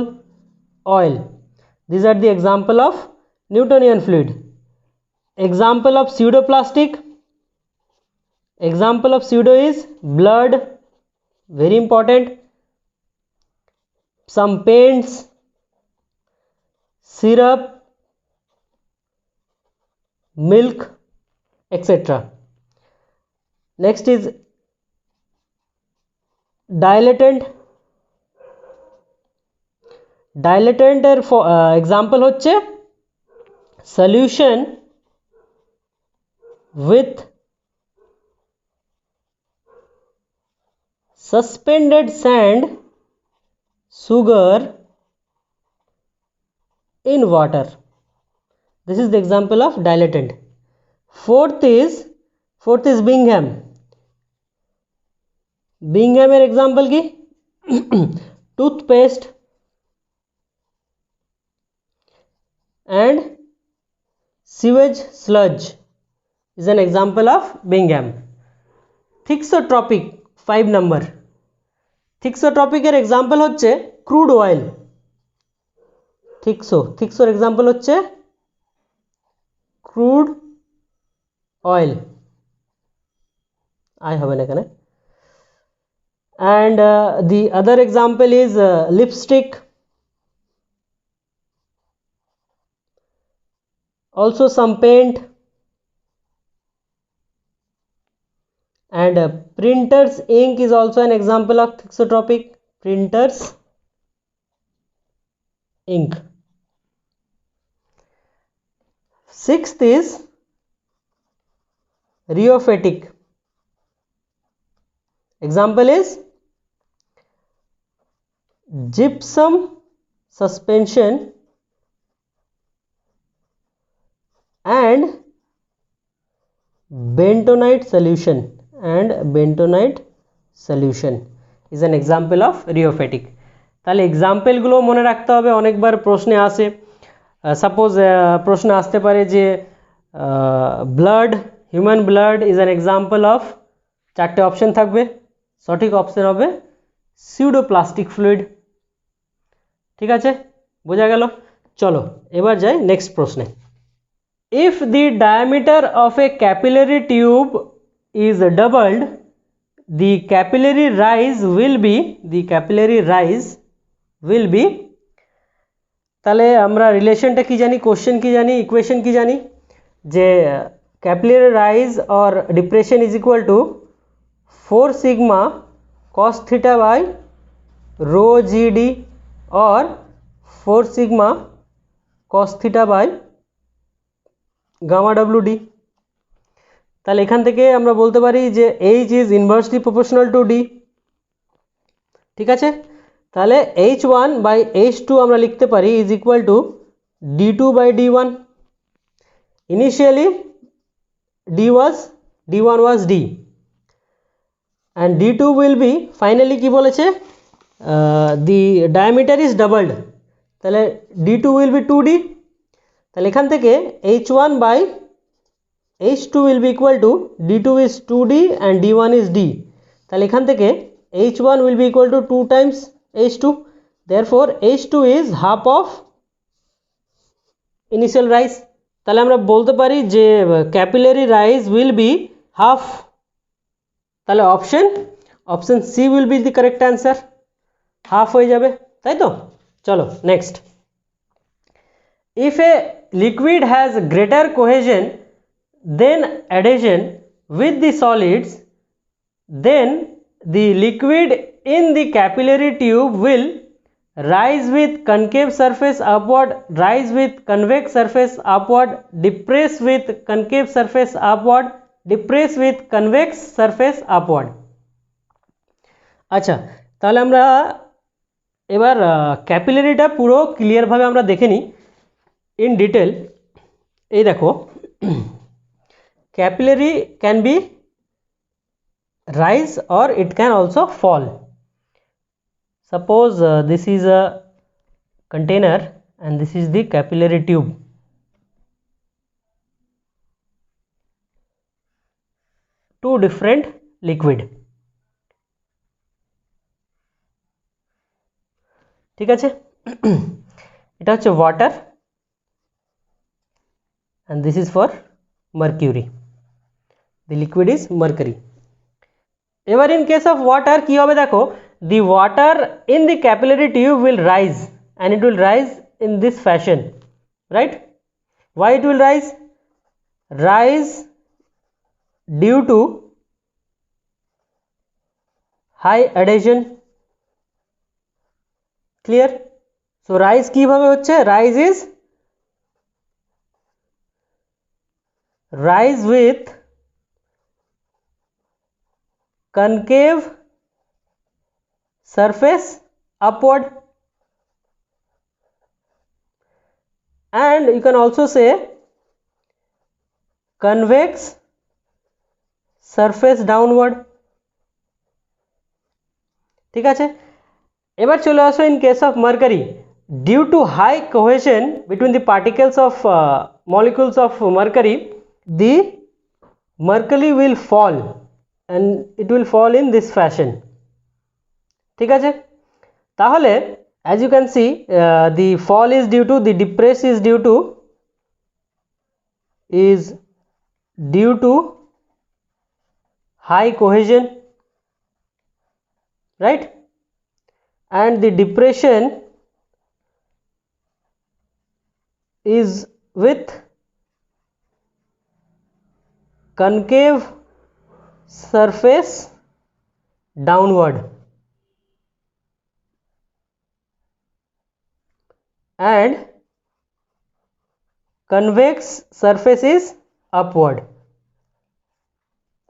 oil. These are the example of Newtonian fluid. Example of pseudoplastic. Example of pseudo is blood, very important. Some paints, syrup, milk, etc. Next is dilatant. Dilatant এর example হচ্ছে solution with suspended sand, sugar in water. This is the example of dilatant. Fourth is Bingham. Bingham এর example কি? Toothpaste and sewage sludge is an example of Bingham. Thixotropic 5 number. Thixotropic এর example হচ্ছে crude oil. থিক্সোর example হচ্ছে crude oil, I have an এখানে, and the other example is lipstick, also some paint, and printer's ink is also an example of thixotropic, printer's ink. Sixth is rheophatic. Example is gypsum suspension and bentonite solution, is an example of rheophatic. তাহলে এক্সাম্পলগুলো মনে রাখতে হবে, অনেকবার প্রশ্নে আসে। Suppose প্রশ্ন আসতে পারে যে blood, human blood is an example of, চারটে অপশন থাকবে, সঠিক অপশন হবে সিউডোপ্লাস্টিক ফ্লুইড। ঠিক আছে, বোঝা গেল? চলো এবার যাই নেক্সট প্রশ্নে। If the diameter of A capillary tube is doubled, the capillary rise will be, তাহলে আমরা রিলেশনটা কি জানি, কোশ্চেন কি জানি, ইকুয়েশন কি জানি, যে capillary rise or depression is equal two 4 sigma cos theta by rho gd or 4 sigma cos theta by gamma wd। তাহলে এখান থেকে আমরা বলতে পারি যে h is inversely proportional to d। ঠিক আছে, তাহলে h1 by h2 আমরা লিখতে পারি is equal to d2 by d1। Initially d was d1 was d and d2 will be finally কি বলেছে the diameter is doubled তাহলে d2 will be 2d তাহলে এখান থেকে h1 by h2 will be equal to d2 is 2d and d1 is d তাহলে এখান থেকে h1 will be equal to 2 times h2 therefore h2 is half of initial rise তাহলে আমরা বলতে পারি যে capillary rise will be half তাহলে option সি will be the correct answer half হয়ে যাবে তাই তো চলো next if a liquid has greater cohesion than adhesion with the solids then the liquid in the capillary tube will rise with concave surface upward, rise with convex surface upward, depress with concave surface upward, depress with convex surface upward. আচ্ছা তাহলে আমরা এবার ক্যাপিলারিটা পুরো ক্লিয়ারভাবে আমরা দেখে নিই in detail এই দেখো capillary can be rise or it can also fall. Suppose this is a container and this is the capillary tube. Two different liquid. ঠিক আছে এটা হচ্ছে water and this is for mercury. The liquid is mercury. এবার in case of water কি হবে দেখো the water in the capillary tube will rise and it will rise in this fashion, right? Why it will rise? Rise due to high adhesion. Clear? So rise কিভাবে হচ্ছে? Rise is rise with concave surface upward and you can also say convex surface downward. ঠিক আছে এবার চলে আসো in case of mercury due to high cohesion between the particles of molecules of mercury the mercury will fall and it will fall in this fashion. ঠিক আছে তাহলে as you can see the fall is due to the depress is due to high cohesion, right? And the depression is with concave surface downward and convex surface is upward.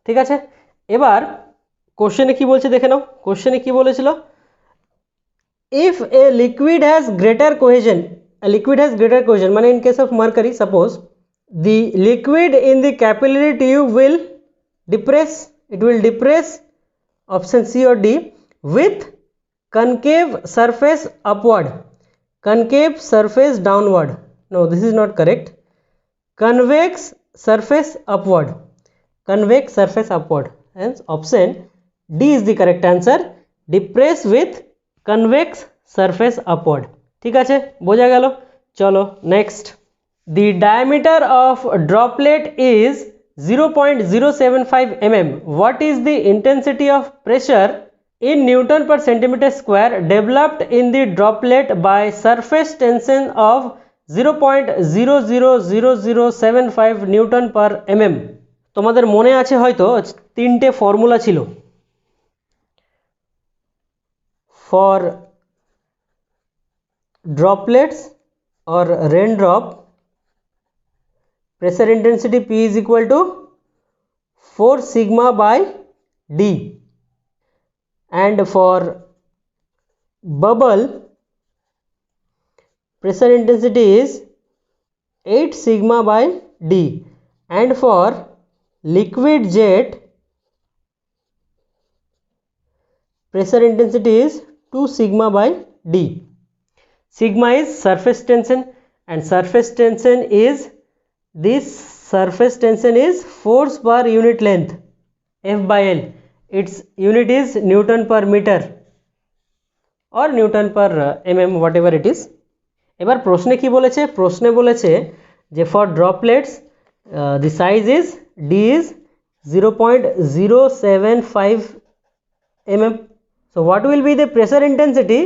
ঠিক আছে এবার কোশ্চেনে কি বলছে দেখে নাও কোশ্চেনে কি বলেছিল if a liquid has greater cohesion মানে in case of mercury suppose the liquid in the capillary tube will depress option C or D with concave surface upward concave surface downward no this is not correct convex surface upward hence option D is the correct answer depress with convex surface upward. ঠিক আছে বোঝা গেল চলো next the diameter of droplet is 0.075 mm. What is the intensity of pressure in Newton per centimeter square developed in the droplet by surface tension of 0.000075 Newton per mm? তোমাদের মনে আছে হয়তো তিনটে ফর্মুলা ছিল for droplets or raindrop pressure intensity P is equal to 4 sigma by D and for bubble pressure intensity is 8 sigma by D and for liquid jet pressure intensity is 2 sigma by d. Sigma is surface tension and surface tension is force per unit length, F by L. Its unit is Newton per meter or Newton per mm, whatever it is. এবার প্রশ্নে কি বলেছে? প্রশ্নে বলেছে যে for droplets the size is d is 0.075 mm. So what will be the pressure intensity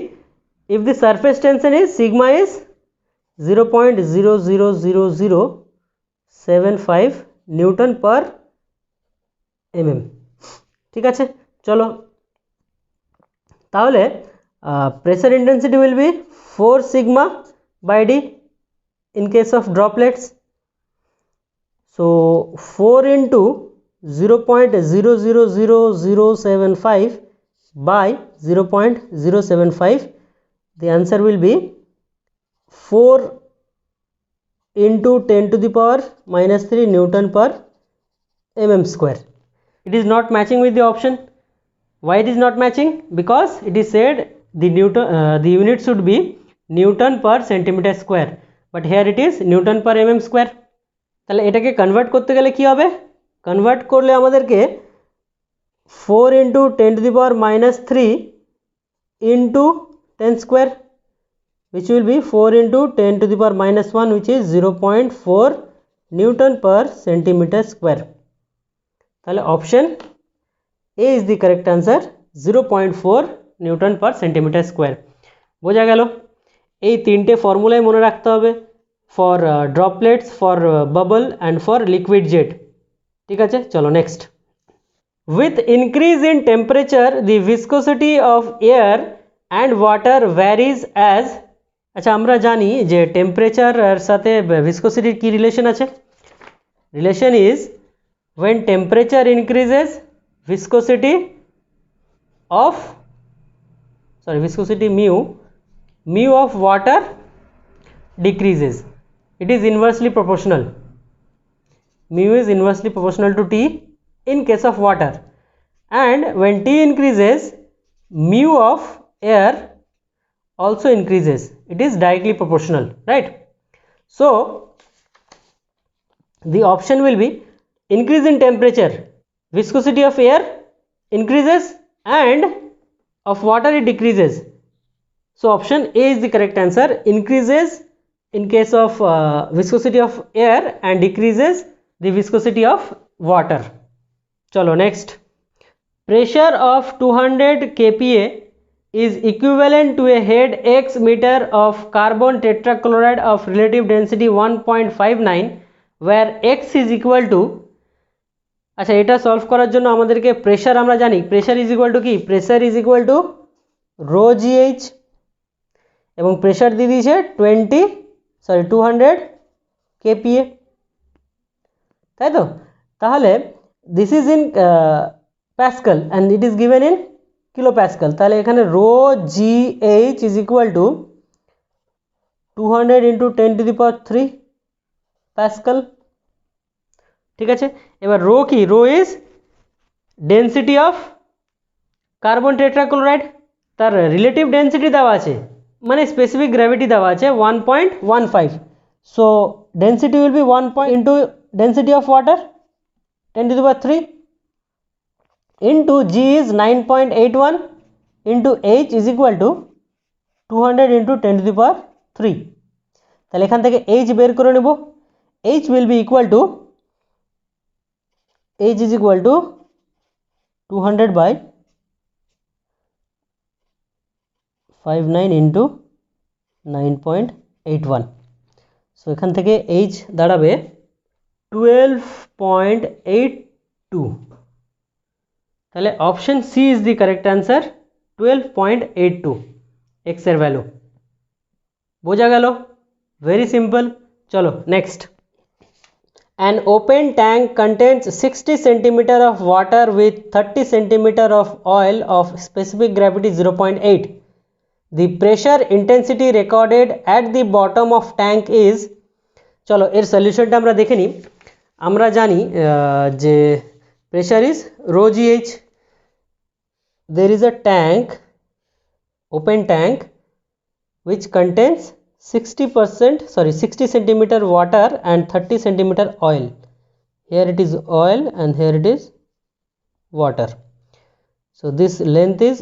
if the surface tension is sigma is 0.00075 Newton per mm. ঠিক আছে, চলো তাহলে pressure intensity will be 4 sigma by d in case of droplets. So 4 into 0.00075 by 0.075, the answer will be 4 into 10 to the power minus 3 Newton per mm square. It is not matching with the option. Why it is not matching? Because it is said the unit should be Newton per centimeter square, but here it is Newton per mm square. তাহলে এটাকে convert করতে গেলে কি হবে? Convert করলে আমাদেরকে 4 into 10 to the power minus 3 into 10 square, which will be 4 into 10 to the power minus 1, which is 0.4 Newton per centimeter square. তাহলে option A is the correct answer, 0.4 Newton per centimeter square. বোঝা গেল? এই তিনটে ফর্মুলাই মনে রাখতে হবে for droplets, for bubble and for liquid jet. ঠিক আছে, চলো next. With increase in temperature the viscosity of air and water varies as. আচ্ছা আমরা জানি যে টেম্পারেচার এর সাথে ভিসকোসিটির কি রিলেশন আছে? Relation is when temperature increases viscosity mu of water decreases. It is inversely proportional. Mu is inversely proportional to T in case of water, and when T increases mu of air also increases. It is directly proportional, right? So the option will be increase in temperature, viscosity of air increases and of water it decreases. So option A is the correct answer. Increases in case of viscosity of air and decreases the viscosity of water. Chalo next. Pressure of 200 kPa is equivalent to a head x meter of carbon tetrachloride of relative density 1.59 where x is equal to. আচ্ছা এটা solve করার জন্য আমাদেরকে pressure আমরা জানি, pressure is equal to কি? Pressure is equal to rho gh এবং pressure দিয়ে দিয়েছে 200 kPa, তাই তো? তাহলে this is in pascal and it is given in kilo pascal. তাহলে এখানে rho gh is equal to 200 into 10 to the power 3 pascal. ঠিক আছে, এবার রো কি? Rho is density of carbon tetrachloride, তার রিলেটিভ ডেন্সিটি দেওয়া আছে মানে স্পেসিফিক গ্র্যাভিটি দেওয়া আছে 1.15. So density will be 1 into density of water 10 to the power 3 into G is 9.81 into H is equal to 200 into 10 to the power 3. তাহলে এখান থেকে H বের করে নেব। H will be equal to H is equal to 200 by 59 into 9.81. So এখান থেকে H দাঁড়াবে 12.82. তাহলে option C is the correct answer, 12.82 X এর ভ্যালু। বোঝা গেল? Very simple. চলো next. An open tank contains 60 cm of water with 30 cm of oil of specific gravity 0.8. The pressure intensity recorded at the bottom of tank is. চলো এর সলিউশনটা আমরা দেখে নিই। আমরা জানি যে pressure is rho gh. There is a tank, open tank, which contains 60 centimeter water and 30 centimeter oil. Here it is oil and here it is water. So this length is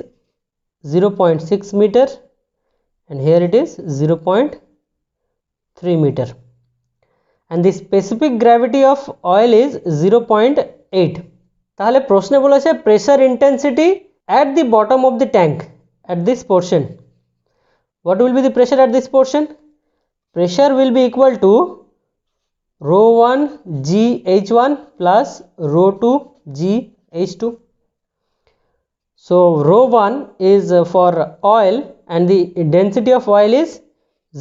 0.6 meter and here it is 0.3 meter, and the specific gravity of oil is 0.8. তাহলে প্রশ্নে বলেছে pressure intensity at the bottom of the tank at this portion. What will be the pressure at this portion? Pressure will be equal to rho 1 GH1 plus rho 2 GH2. So rho 1 is for oil and the density of oil is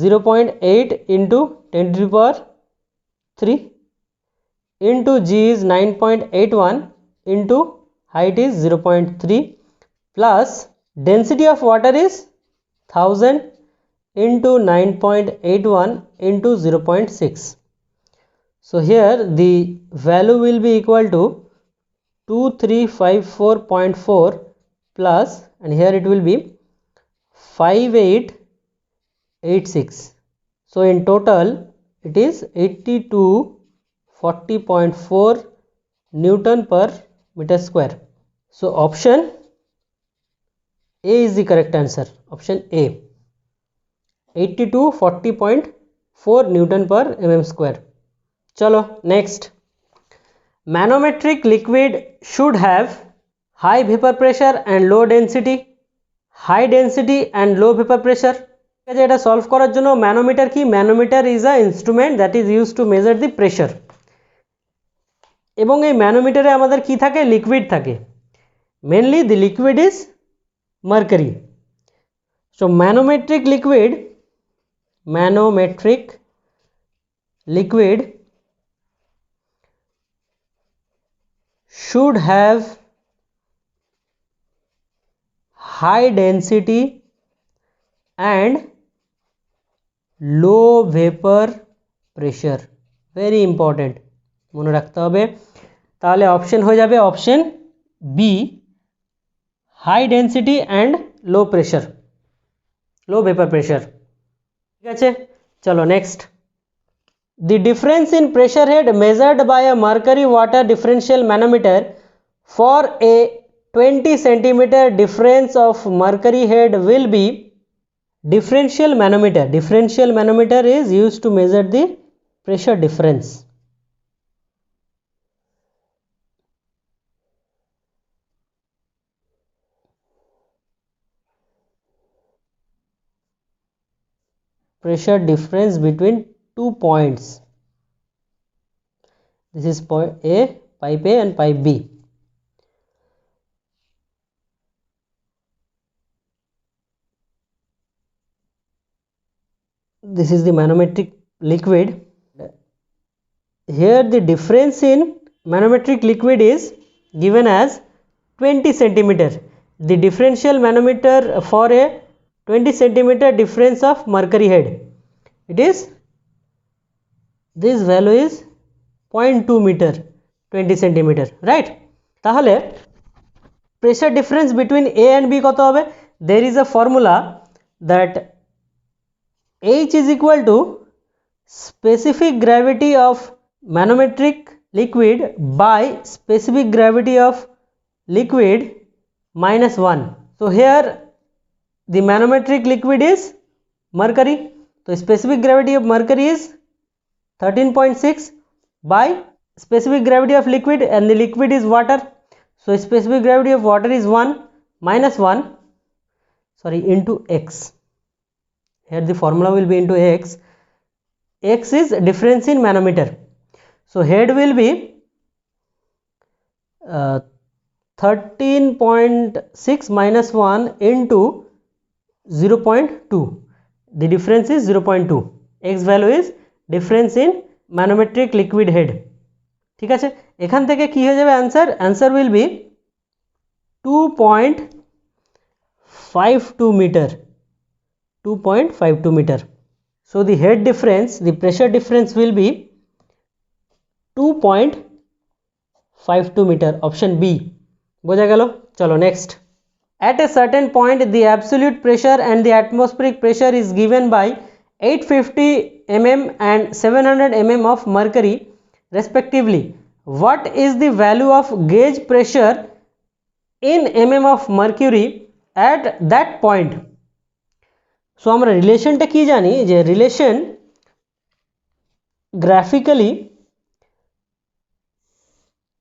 0.8 into 10 to the power 3 into G is 9.81 into height is 0.3 plus density of water is 1000 into 9.81 into 0.6. So here the value will be equal to 2354.4 plus, and here it will be 5886. So in total it is 8240.4 Newton per meter square. So option A is the correct answer. Option A, 8240.4 Newton per mm square. Chalo next. Manometric liquid should have high vapor pressure and low density, high density and low vapor pressure. এটা solve করার জন্য manometer কি, manometer is a instrument that is use to measure the pressure, এবং এই ম্যানোমিটারে আমাদের কি থাকে, liquid থাকে, mainly the liquid is mercury. So ম্যানোমেট্রিক liquid should have high density and low vapor pressure. very important, মনে রাখতে হবে. তাহলে অপশন হয়ে যাবে option B, high density and low pressure, low vapour pressure. ঠিক আছে, চলো next. The difference in pressure head measured by a mercury water differential manometer for a 20 centimeter difference of mercury head will be differential manometer. Differential manometer is used to measure the pressure difference. Pressure difference between two points. This is point A, pipe A and pipe B. This is the manometric liquid. Here the difference in manometric liquid is given as 20 centimeter. The differential manometer for a 20 centimeter difference of mercury head, it is, this value is 0.2 meter, 20 centimeter, right? তাহলে pressure difference between A and B কত হবে? There is a formula that H is equal to specific gravity of manometric liquid by specific gravity of liquid minus 1. So here the manometric liquid is mercury, so specific gravity of mercury is 13.6 by specific gravity of liquid, and the liquid is water, so specific gravity of water is 1 minus 1, sorry, into x. Here the formula will be into x. X is difference in manometer, so head will be 13.6 minus 1 into 0.2. the difference is 0.2. x value is difference in manometric liquid head. ঠিক আছে, এখান থেকে কি হয়ে যাবে answer? Answer will be 2.52 meter. 2.52 meter. So the head difference, the pressure difference will be 2.52 metre, option B. बोझा गेल। चलो next. At a certain point the absolute pressure and the atmospheric pressure is given by 850 mm and 700 mm of mercury respectively. What is the value of gauge pressure in mm of mercury at that point? So আমরা রিলেশনটা কি জানি, যে relation graphically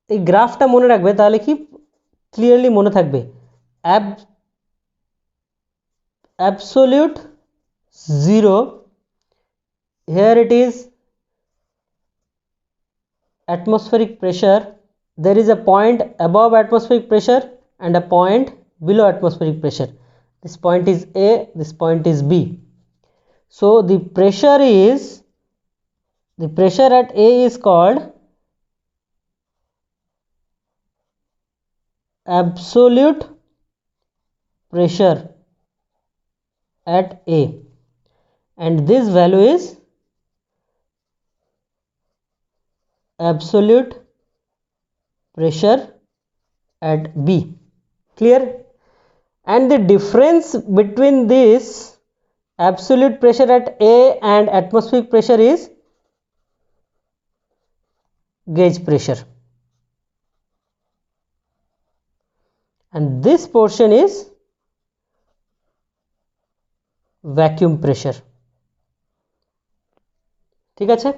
এই গ্রাফটা মনে রাখবে, তাহলে কি ক্লিয়ারলি মনে থাকবে। absolute 0, here it is atmospheric pressure, there is a point above atmospheric pressure and a point below atmospheric pressure. This point is A, this point is B. So the pressure at A is called absolute pressure at A, and this value is absolute pressure at B. Clear? And the difference between this absolute pressure at A and atmospheric pressure is gauge pressure, and this portion is vacuum pressure. ঠিক আছে,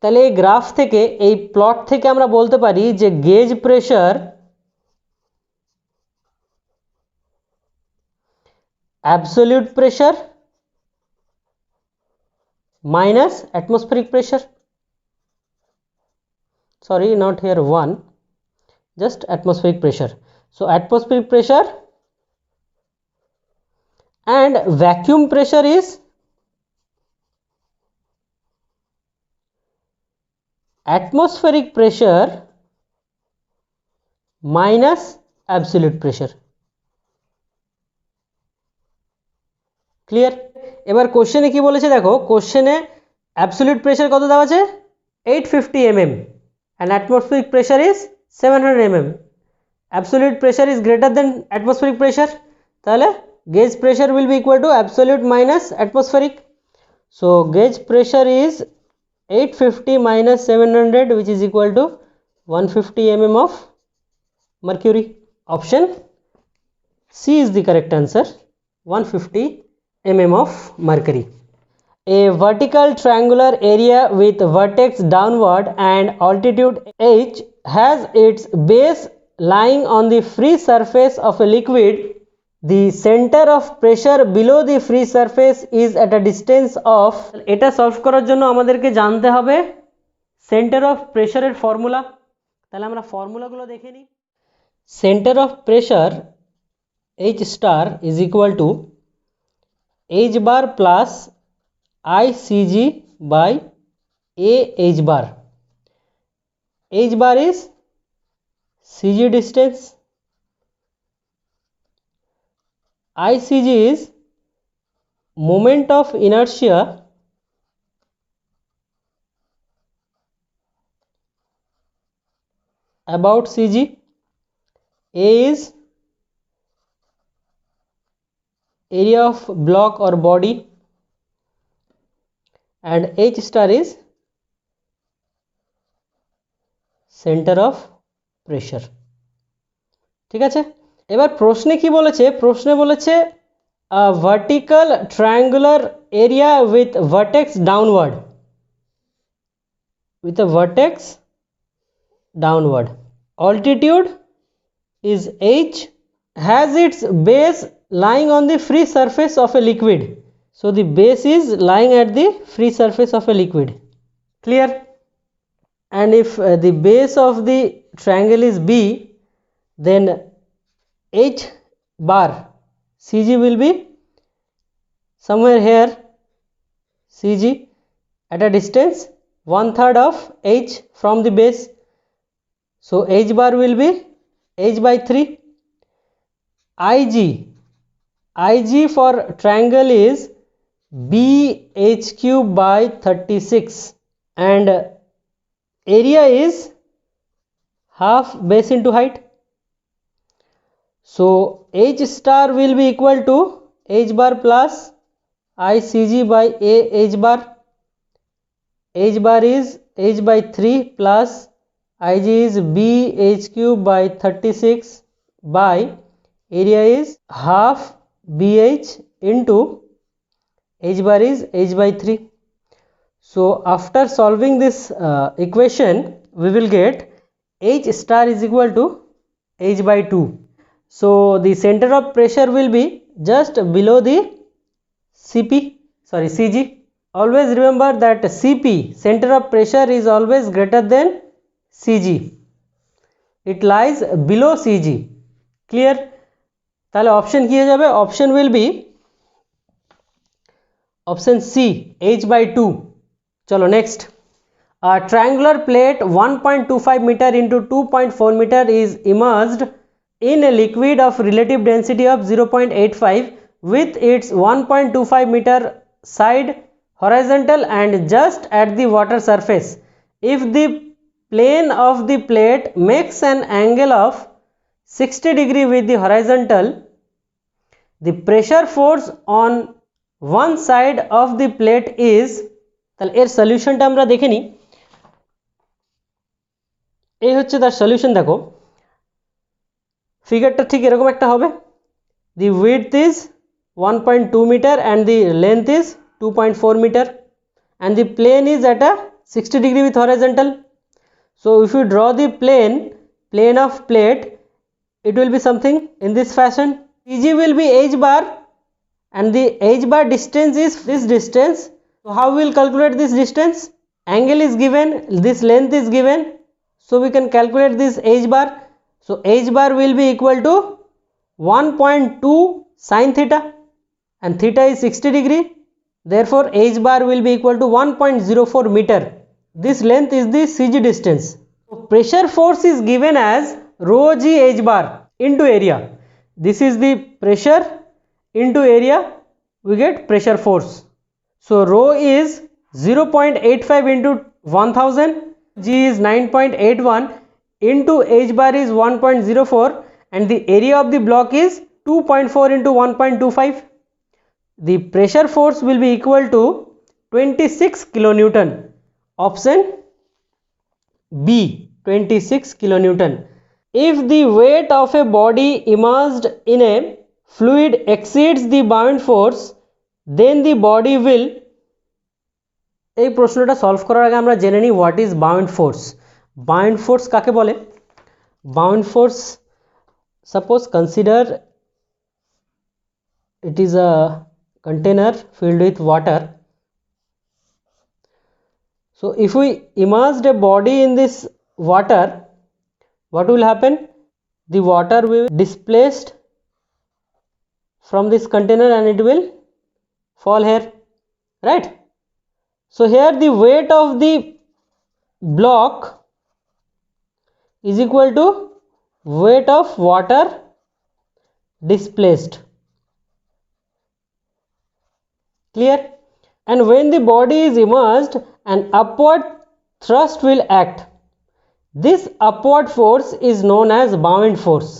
তাহলে এই graph থেকে, এই plot থেকে আমরা বলতে পারি যে gauge pressure absolute pressure minus atmospheric pressure, sorry not here 1, just atmospheric pressure. So atmospheric pressure and vacuum pressure is atmospheric pressure minus absolute pressure. Clear? এবার কোশ্চেনে কি বলেছে দেখো, কোশ্চেনে অ্যাবসলিউট প্রেশার কত দেওয়া আছে 850 mm and atmospheric pressure is 700 mm. Absolute pressure is greater than atmospheric pressure, তাহলে gauge pressure will be equal to absolute minus atmospheric. So gauge pressure is 850 minus 700, which is equal to 150 mm of mercury. Option C is the correct answer, 150 mm of mercury. A vertical triangular area with vertex downward and altitude h has its base lying on the free surface of a liquid. The center of pressure below the free surface is at a distance of, এটা solve করার জন্য আমাদেরকে জানতে হবে centre of প্রেশারের formula. তাহলে আমরা ফর্মুলাগুলো দেখে নিই। Centre of pressure H star is equal to H bar plus ICG by A H bar. H bar is CG distance, ICG is moment of inertia about CG, A is area of block or body, and H star is center of pressure. ঠিক আছে, এবার প্রশ্নে কি বলেছে, প্রশ্নে বলেছে a vertical triangular area with vertex downward, with a vertex downward, altitude is h, has its base lying on the free surface of a liquid. So the base is lying at the free surface of a liquid. Clear? And if the base of the triangle is B, then H bar CG will be somewhere here, CG at a distance 1/3 of H from the base. So H bar will be H by 3. IG for triangle is BH cube by 36, and area is half base into height. So H star will be equal to H bar plus ICG by A H bar. H bar is H by 3 plus Ig is B H cube by 36 by area is half BH into H bar is H by 3. So after solving this equation, we will get H star is equal to H by 2. So the center of pressure will be just below the CG. Always remember that CP, center of pressure, is always greater than CG. It lies below CG. Clear? তাহলে option কি হয়ে যাবে? Option will be option C, H by 2. চলো next. A triangular plate 1.25 meter into 2.4 meter is immersed in a liquid of relative density of 0.85 with its 1.25 meter side horizontal and just at the water surface. If the plane of the plate makes an angle of 60 degree with the horizontal, the pressure force on one side of the plate is, তাহলে এর সলিউশনটা আমরা দেখে নিই। এই হচ্ছে তার solution. দেখো ফিগারটা ঠিক এরকম একটা হবে। The width is 1.2 metre and the length is 2.4 metre and the plane is at a 60 degree with horizontal. So if you draw the plane of plate, it will be something in this fashion. CG will be H bar and the H bar distance is this distance. So how we will calculate this distance? Angle is given, this length is given, so we can calculate this H bar. So H bar will be equal to 1.2 sin theta and theta is 60 degree. Therefore H bar will be equal to 1.04 meter. This length is the CG distance. So pressure force is given as rho g H bar into area. This is the pressure into area, we get pressure force. So rho is 0.85 into 1000, g is 9.81 into H bar is 1.04 and the area of the block is 2.4 into 1.25. The pressure force will be equal to 26 kilonewton. Option B, 26 kilonewton. If the weight of a body immersed in a fluid exceeds the buoyant force, then the body will, এই প্রশ্নটা solve করার আগে আমরা জেনে নিই what is bound force. Bound force কাকে বলে? Bound force, suppose consider it is a container filled with water. So if we immersed a body in this water, what will happen? The water will be displaced from this container and it will fall here, right? So here the weight of the block is equal to weight of water displaced. Clear? And when the body is immersed, an upward thrust will act. This upward force is known as buoyant force.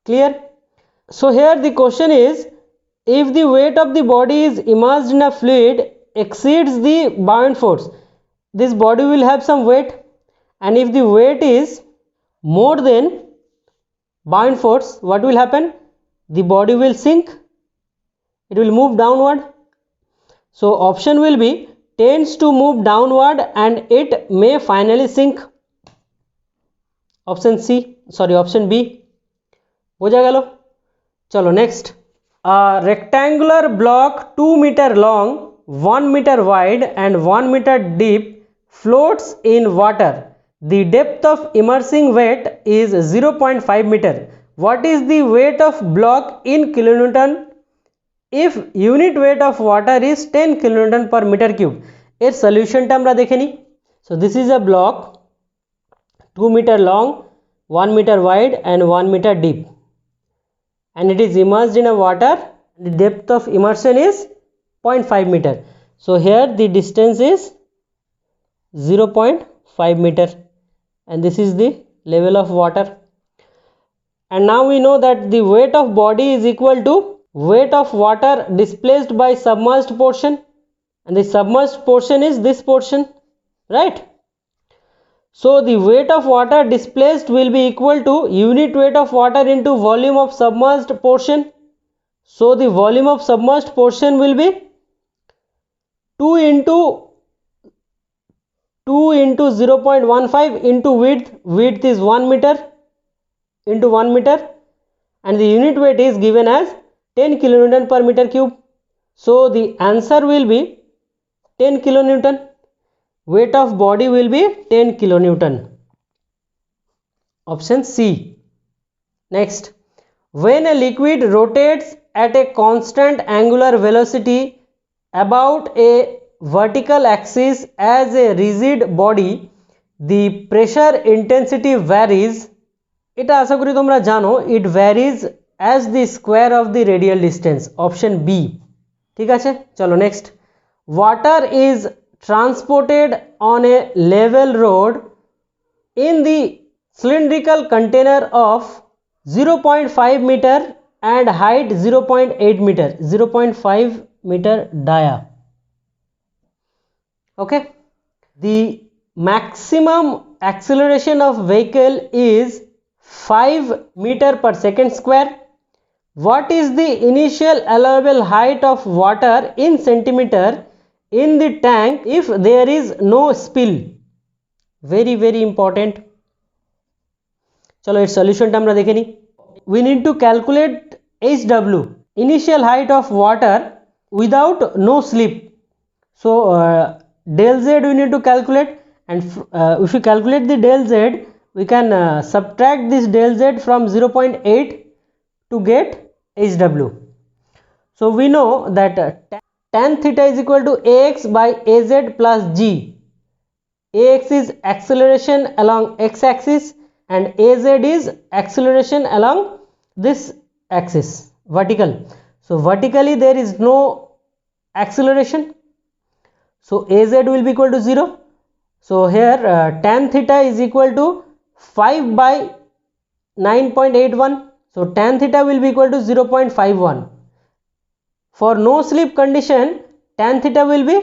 Clear? So here the question is, if the weight of the body is immersed in a fluid exceeds the buoyant force, this body will have some weight, and if the weight is more than buoyant force, what will happen? The body will sink, it will move downward. So option will be tends to move downward and it may finally sink. Option B. বোঝা গেল? চলো next. A rectangular block 2 meter long, 1 meter wide and 1 meter deep floats in water. The depth of immersing weight is 0.5 meter. What is the weight of block in kilonewton if unit weight of water is 10 kilonewton per meter cube? এর সলিউশনটা আমরা দেখে নিই। So this is a block 2 meter long, 1 meter wide and 1 meter deep, and it is immersed in a water. The depth of immersion is 0.5 meter. So here the distance is 0.5 0.5 meter, and this is the level of water. And now we know that the weight of body is equal to weight of water displaced by submerged portion, and the submerged portion is this portion, right? So the weight of water displaced will be equal to unit weight of water into volume of submerged portion. So the volume of submerged portion will be 2 into 0.15 into width is 1 meter into 1 meter, and the unit weight is given as 10 kilonewton per meter cube. So the answer will be 10 kilonewton. Weight of body will be 10 kilonewton. Option C. Next, when a liquid rotates at a constant angular velocity about a vertical axis as a rigid body, the pressure intensity varies. এটা আশা করি তোমরা জানো, it varies as the square of the radial distance. Option B. ঠিক আছে, চলো next. Water is transported on a level road in the cylindrical container of 0.5 meter and height 0.8 meter, 0.5 meter dia. Okay, the maximum acceleration of vehicle is 5 meter per second square. What is the initial allowable height of water in centimeter in the tank if there is no spill? Very very important. চলো এর সলিউশনটা আমরা দেখে নিই. We need to calculate HW, initial height of water without no slip. So del Z we need to calculate, and if we calculate the del Z, we can subtract this del Z from 0.8 to get HW. So we know that tan theta is equal to AX by AZ plus G. AX is acceleration along X axis and AZ is acceleration along this axis, vertical. So vertically there is no acceleration, so AZ will be equal to 0. So here tan theta is equal to 5 by 9.81. So tan theta will be equal to 0.51. For no slip condition, tan theta will be,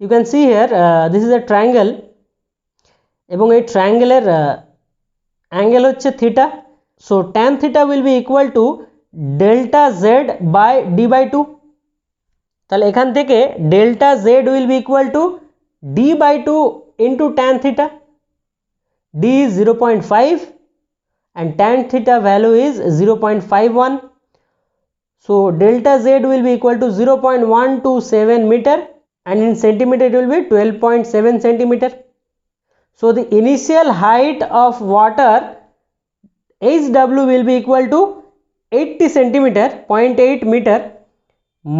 you can see here, this is a triangle, এবং এই ট্রায়াঙ্গেলের angle হচ্ছে theta. So tan theta will be equal to delta z by d by 2. তাহলে এখান থেকে delta z will be equal to d by 2 into tan theta. D is 0.5 and tan theta value is 0.51. So delta z will be equal to 0.127 meter, and in centimeter it will be 12.7 centimeter. So the initial height of water HW will be equal to 80 centimeter, 0.8 meter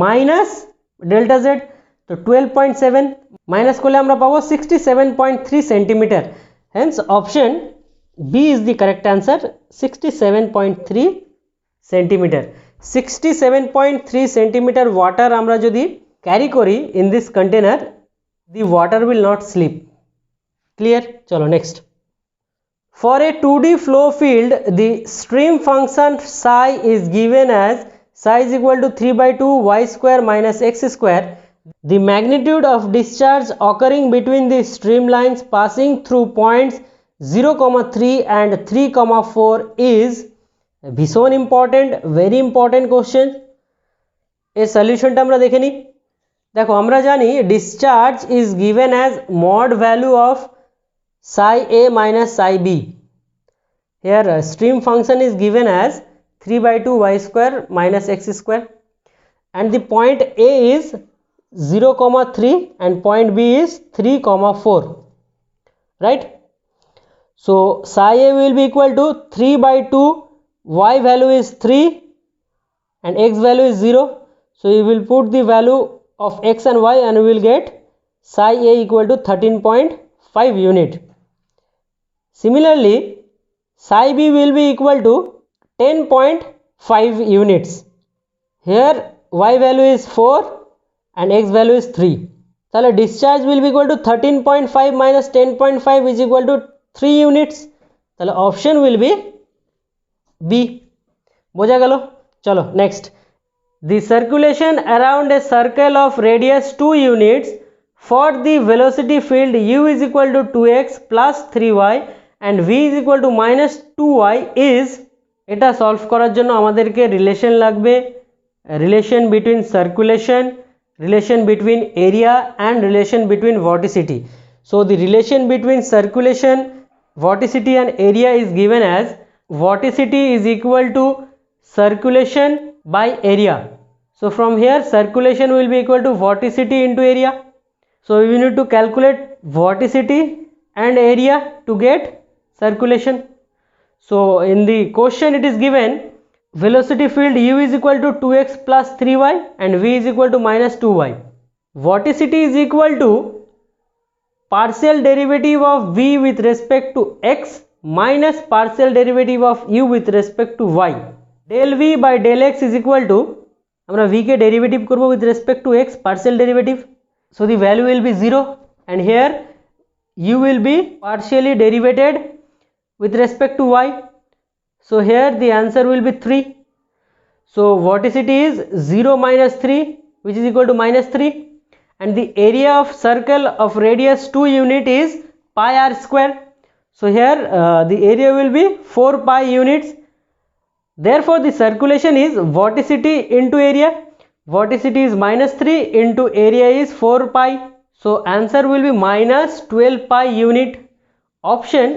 minus delta z. তো 12.7 minus করলে আমরা পাবো 67.3 centimetre. Hence option B is the correct answer, 67.3 centimeter. 67.3 centimeter water আমরা যদি carry করি in this container, the water will not slip. Clear? চলো next. For a 2D flow field, the stream function psi is given as psi is equal to 3 by 2 y square minus x square. The magnitude of discharge occurring between the streamlines passing through points 0,3 and 3,4 is ভীষণ important, very important question. এর সলিউশনটা আমরা দেখে নিই. দেখো আমরা জানি discharge is given as mod value of psi a minus psi b. Here stream function is given as 3 by 2 y square minus x square, and the point A is 0,3 and point B is 3,4, right? So psi a will be equal to 3 by 2, y value is 3 and x value is 0. So you will put the value of x and y and you will get psi a equal to 13.5 unit. Similarly, psi b will be equal to 10.5 units. Here y value is 4 and x value is 3. তাহলে discharge will be equal two 13.5 minus 10.5 is equal two 3 units, তাহলে option will B B. বোঝা গেল? চলো next, the circulation around a circle of radius 2 units for the velocity field u is equal to 2x plus 3y and v is equal to minus 2y is, এটা solve করার জন্য আমাদেরকে relation লাগবে, relation between circulation, relation between area and relation between vorticity. So the relation between circulation, vorticity and area is given as vorticity is equal to circulation by area. So from here circulation will be equal to vorticity into area. So we need to calculate vorticity and area to get circulation. So in the question it is given velocity field u is equal to 2x plus 3y and v is equal to minus 2y. Vorticity is equal to partial derivative of v with respect to x minus partial derivative of u with respect to y. Del v by del x is equal to, আমরা v কে derivative করব with respect to x, partial derivative, so the value will be 0 and here u will be partially derivated with respect to y. So here the answer will be 3. So vorticity is 0 minus 3 which is equal to minus 3 and the area of circle of radius 2 unit is pi r square. So here the area will be 4 pi units. Therefore the circulation is vorticity into area. Vorticity is minus 3 into area is 4 pi. So answer will be minus 12 pi unit. Option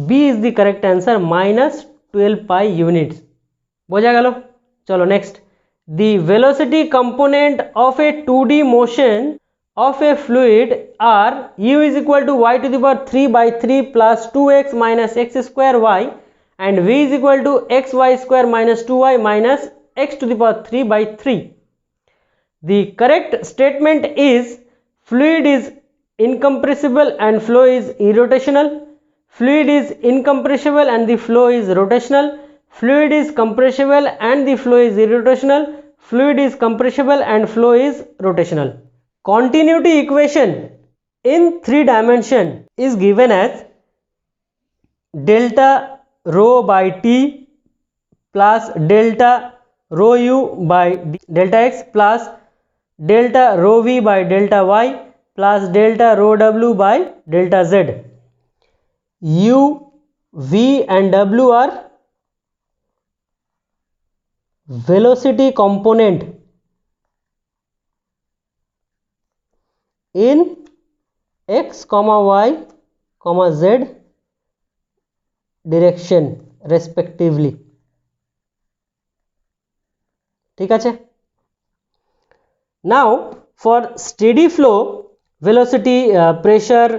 B is the correct answer, minus 12 pi units. বোঝা গেল? চলো next, the velocity component of a 2D motion of a fluid are u is equal to y to the power 3 by 3 plus 2x minus x square y and v is equal to xy square minus 2y minus x to the power 3 by 3. The correct statement is fluid is incompressible and flow is irrotational. Fluid is incompressible and the flow is rotational. Fluid is compressible and the flow is irrotational. Fluid is compressible and flow is rotational. Continuity equation in 3 dimension is given as delta rho by t plus delta rho u by delta x plus delta rho v by delta y plus delta rho w by delta z. U, v and w are velocity component in x comma y comma z direction respectively. ঠিক আছে? Now for steady flow, velocity, pressure,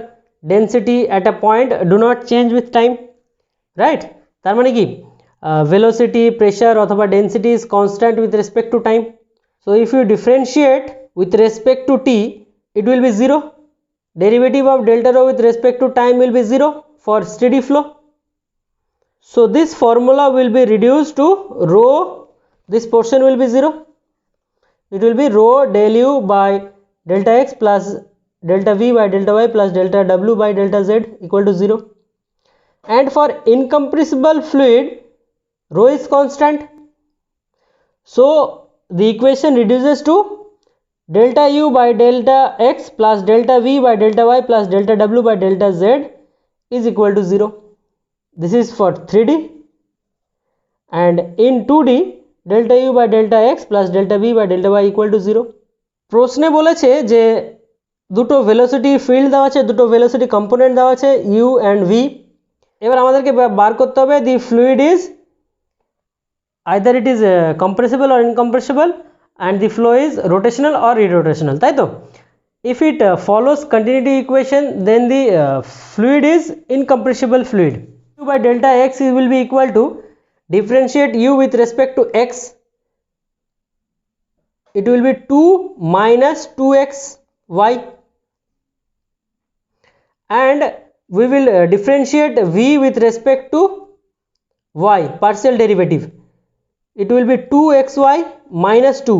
density at a point do not change with time, right? তার মানে কি velocity, pressure অথবা density is constant with respect to time. So if you differentiate with respect to t, it will be 0. Derivative of delta rho with respect to time will be 0 for steady flow. So this formula will be reduced to rho, this portion will be 0. It will be rho del u by delta x plus delta v by delta y plus delta w by delta z equal to 0. And for incompressible fluid, rho is constant. So the equation reduces to delta u by delta x plus delta v by delta y plus delta w by delta z is equal to 0. This is for 3D. And in 2D, delta u by delta x plus delta v by delta y equal to 0. প্রশ্নে বলেছে যে দুটো velocity field দেওয়া আছে, দুটো velocity component দেওয়া আছে u and v. এবার আমাদেরকে বার করতে হবে the fluid is either it is compressible or incompressible and the flow is rotational or irrotational, তাই তো? If it follows continuity equation, then the fluid is incompressible fluid. U by delta x will be equal to, differentiate u with respect to x, it will be 2 minus 2xy, and we will differentiate v with respect to y, partial derivative, it will be 2xy minus 2.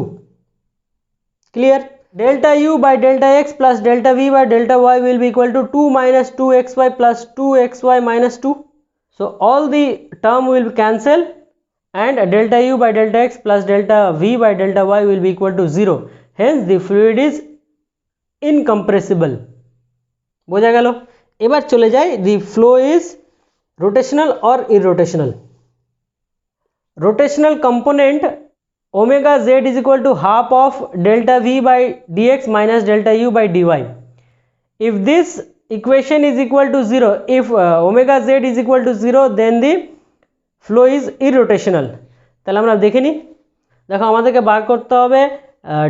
Clear? delta u by delta x plus delta v by delta y will be equal to 2 minus 2xy plus 2xy minus 2. So all the term will cancel and delta u by delta x plus delta v by delta y will be equal to 0. Hence the fluid is incompressible. বোঝা গেল? এবার চলে যাই, the flow is rotational or irrotational. Rotational component omega z is equal to half of delta v by dx minus delta u by dy. If this equation is equal to 0, if omega z is equal to 0, then the flow is irrotational. তাহলে আমরা দেখে নিই। দেখো আমাদেরকে বার করতে হবে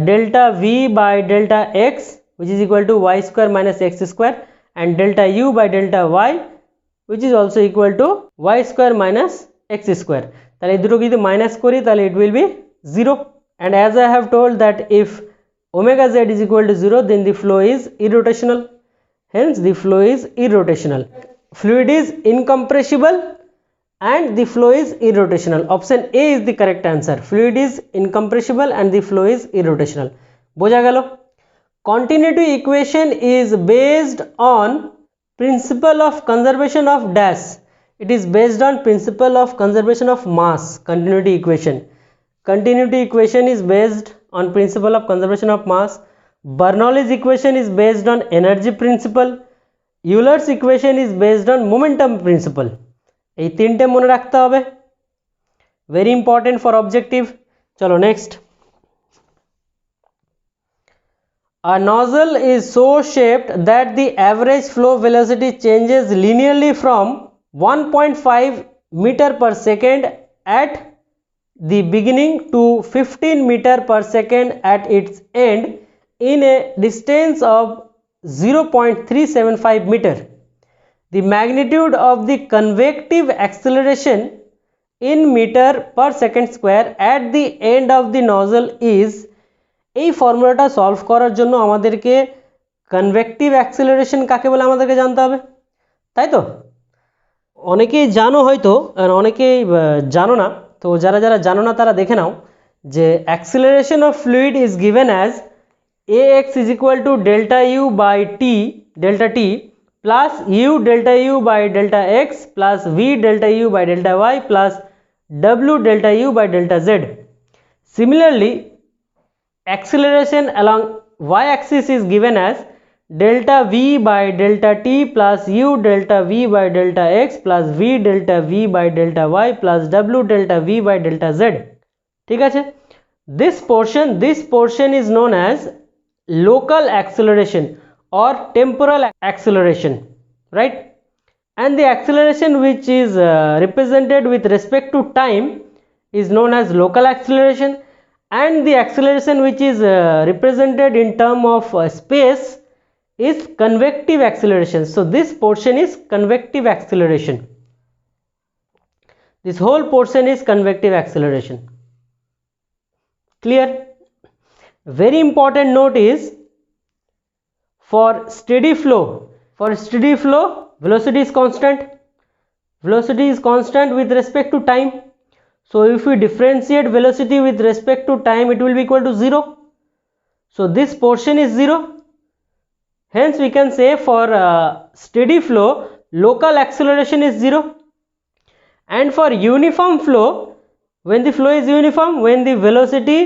delta v by delta x which is equal to y square minus x square and delta u by delta y which is also equal to y square minus x square. তাহলে এই দুটো যদি মাইনাস করি তাহলে it will be 0, and as I have told that if omega z is equal to 0, then the flow is irrotational. Hence the flow is irrotational. Fluid is incompressible and the flow is irrotational. Option A is the correct answer. Fluid is incompressible and the flow is irrotational. বোঝা গেল? Continuity equation is based on principle of conservation of dash. It is based on principle of conservation of mass. Continuity equation. Continuity equation is based on principle of conservation of mass. Bernoulli's equation is based on energy principle. Euler's equation is based on momentum principle. এই তিনটে মনে রাখতে হবে, very important for objective. চলো next. A nozzle is so shaped that the average flow velocity changes linearly from 1.5 meter per second at the beginning to 15 meter per second at its end in a distance of 0.375 meter. The magnitude of the convective acceleration in meter per second square at the end of the nozzle is. এই ফর্মুলাটা solve করার জন্য আমাদেরকে convective acceleration কাকে বলে আমাদেরকে জানতে হবে, তাই তো? অনেকেই জানো হয়তো আর অনেকেই জানো না, তো যারা যারা জানো না তারা দেখে নাও যে acceleration of fluid is given as ax is equal to delta u by delta t plus u delta u by delta x plus v delta u by delta y plus w delta u by delta z. Similarly, acceleration along y-axis is given as delta v by delta t plus u delta v by delta x plus v delta v by delta y plus w delta v by delta z. ঠিক আছে? This portion is known as local acceleration or temporal acceleration, right? And the acceleration which is represented with respect to time is known as local acceleration, and the acceleration which is represented in term of space is convective acceleration. So this portion is convective acceleration. This whole portion is convective acceleration. Clear? Very important note is for steady flow. For steady flow, velocity is constant. Velocity is constant with respect to time. So if we differentiate velocity with respect to time, it will be equal to 0. So this portion is 0. Hence we can say for steady flow, local acceleration is 0. And for uniform flow, when the flow is uniform, when the velocity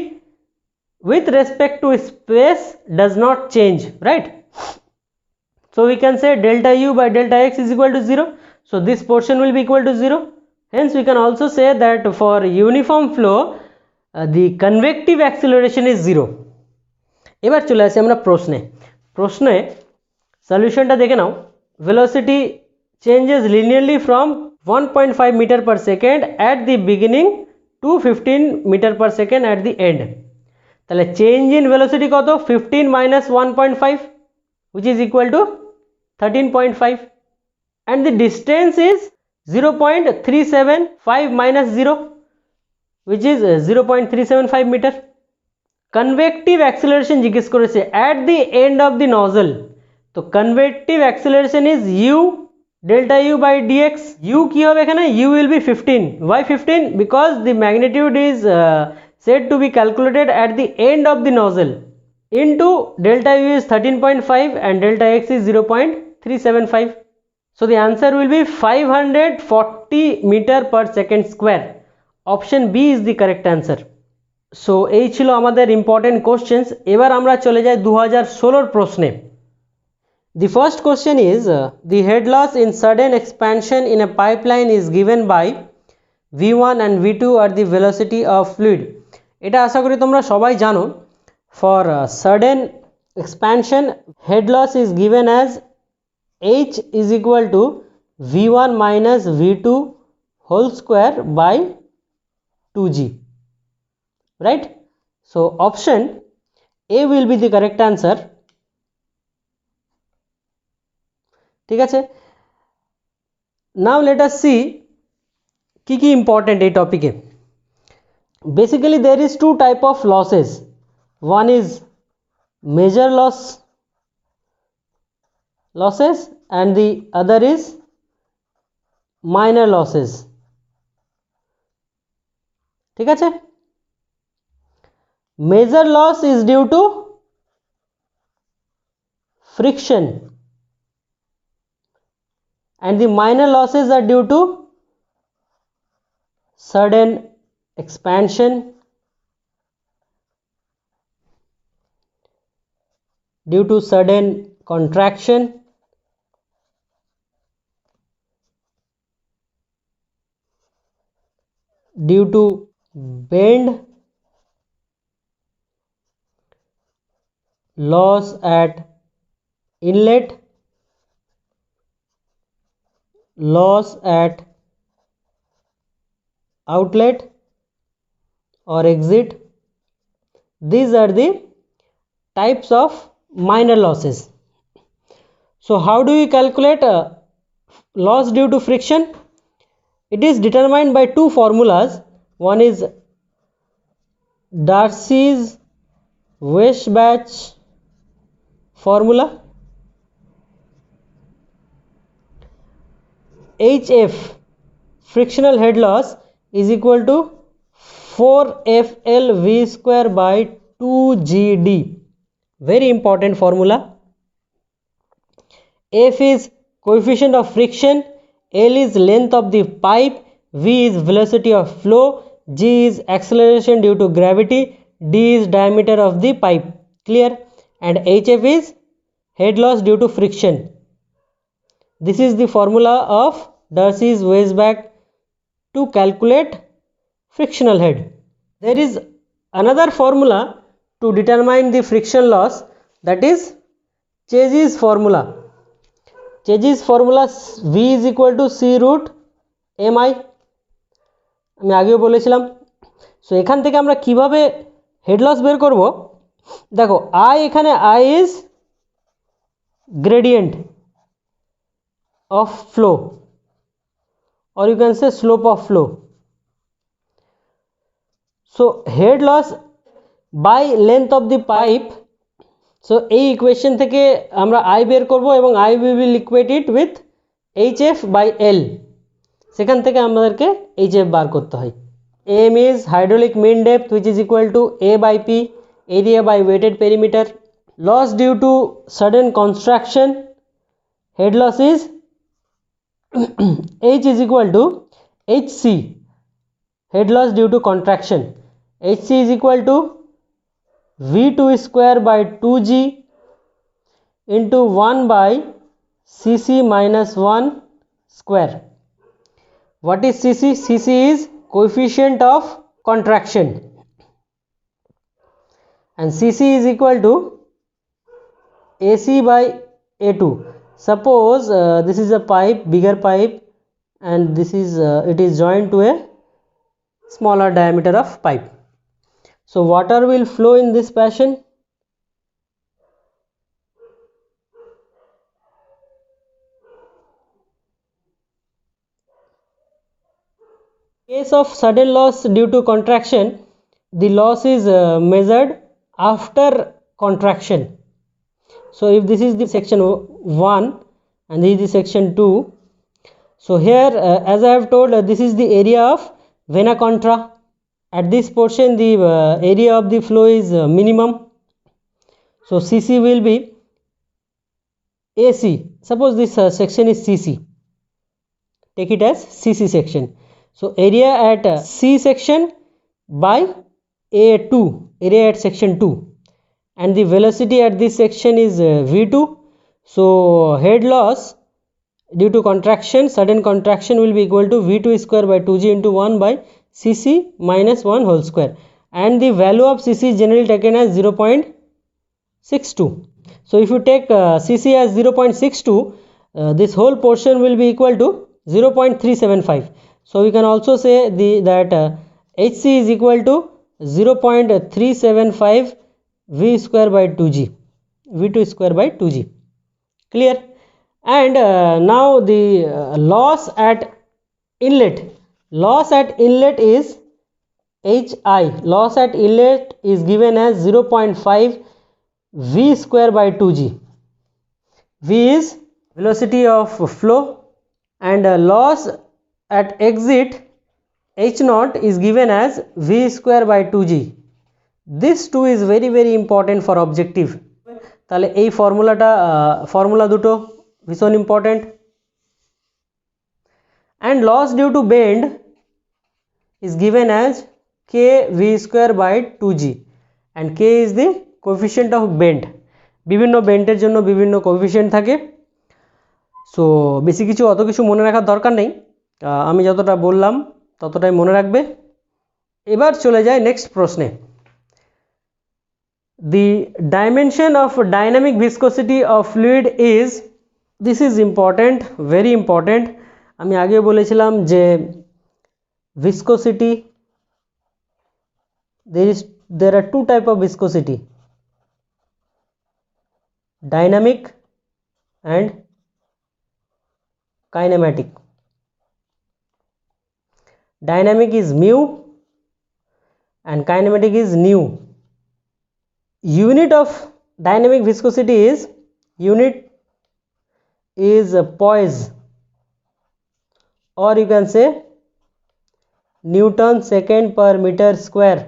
with respect to space does not change, right? So we can say delta u by delta x is equal to 0. So this portion will be equal to 0. Hence we can also say that for uniform flow the convective acceleration is 0. এবার চলে আসি আমরা প্রশ্নে সলিউশনটা দেখে নাও। velocity changes linearly from 1.5 meter per second at the beginning to 15 meter per second at the end. তাহলে change in velocity কত? 15 minus 1.5 which is equal to 13.5, and the distance is 0.375 minus 0 which is 0.375 meter. Convective acceleration জিজ্ঞেস করেছে at the end of the nozzle. তো convective acceleration is u delta u by dx. u কি হবে এখানে? u will be 15. Why 15? Because the magnitude is said to be calculated at the end of the nozzle. into delta U is 13.5 and delta X is 0.375. So the answer will be 540 meter per second square. Option B is the correct answer. So এই ছিল আমাদের important questions. এবার আমরা চলে যাই 2016 প্রশ্নে। The first question is the head loss in sudden expansion in a pipeline is given by V1 and V2 are the velocity of fluid. এটা আশা করি তোমরা সবাই জানো। For sudden expansion, head loss is given as H is equal to V1 minus V2 whole square by 2G, right? So option A will be the correct answer. ঠিক আছে, now let us see কি important এই টপিকে। Basically there is two type of losses. One is major losses and the other is minor losses. ঠিক আছে, major loss is due to friction and the minor losses are due to sudden expansion, due to sudden contraction, due to bend, loss at inlet, loss at outlet or exit. These are the types of minor losses. So how do we calculate loss due to friction? It is determined by two formulas. One is Darcy's-Weisbach formula. HF, frictional head loss, is equal to 4FL V square by 2GD. Very important formula. F is coefficient of friction, L is length of the pipe, V is velocity of flow, G is acceleration due to gravity, D is diameter of the pipe. Clear? And HF is head loss due to friction. This is the formula of Darcy's-Weisbach to calculate frictional head. There is another formula to determine the friction loss, that is Chase's formula. Chase's formula V is equal to C root mi, আমি আগেও বলেছিলাম। So এখান থেকে আমরা কিভাবে head loss বের করব, দেখো I এখানে I is gradient of flow or you can say slope of flow. So head loss by length of the pipe. So এই ইকুয়েশন থেকে আমরা I বের করব এবং I will equate it with HF by L. সেখান থেকে আমাদেরকে HF বার করতে হয়। AM is hydraulic mean depth which is equal to A by P, area by weighted perimeter. Loss due to sudden contraction, head loss is H is equal to HC, head loss due to contraction. HC is equal to V2 square by 2G into 1 by CC minus 1 square. What is CC? CC is coefficient of contraction and CC is equal to AC by A2. Suppose this is a pipe, bigger pipe, and this is it is joined to a smaller diameter of pipe. So water will flow in this fashion. In case of sudden loss due to contraction, the loss is measured after contraction. So if this is the section 1 and this is the section 2, so here as I have told this is the area of vena contra. At this portion the area of the flow is minimum. So CC will be AC. Suppose this section is CC. Take it as CC section. So area at C section by A2, area at section 2, and the velocity at this section is V2. So head loss due to contraction, sudden contraction, will be equal to V2 square by 2G into 1 by CC minus 1 whole square, and the value of CC is generally taken as 0.62. So if you take CC as 0.62, this whole portion will be equal to 0.375. So we can also say that HC is equal to 0.375 V square by 2G, V2 square by 2G. Clear? And now the loss at inlet. Loss at inlet is HI. Loss at inlet is given as 0.5 V square by 2G. V is velocity of flow, and loss at exit H naught is given as V square by 2G. This too is very very important for objective. তাহলে এই formula দুটো ভীষণ important. And loss due to bend is given as K V square by 2G, and K is the coefficient of bend. বিভিন্ন বেন্ডের জন্য বিভিন্ন coefficient থাকে। So বেশি কিছু অত কিছু মনে রাখার দরকার নেই, আমি যতটা বললাম ততটাই মনে রাখবে। এবার চলে যায় নেক্সট প্রশ্নে। The dimension of dynamic viscosity of fluid is, this is important, very important. আমি আগে বলেছিলাম যে viscosity, there are two type of viscosity, dynamic and kinematic. Dynamic is mu and kinematic is nu. Unit of dynamic viscosity is poise, or you can say Newton second per meter square,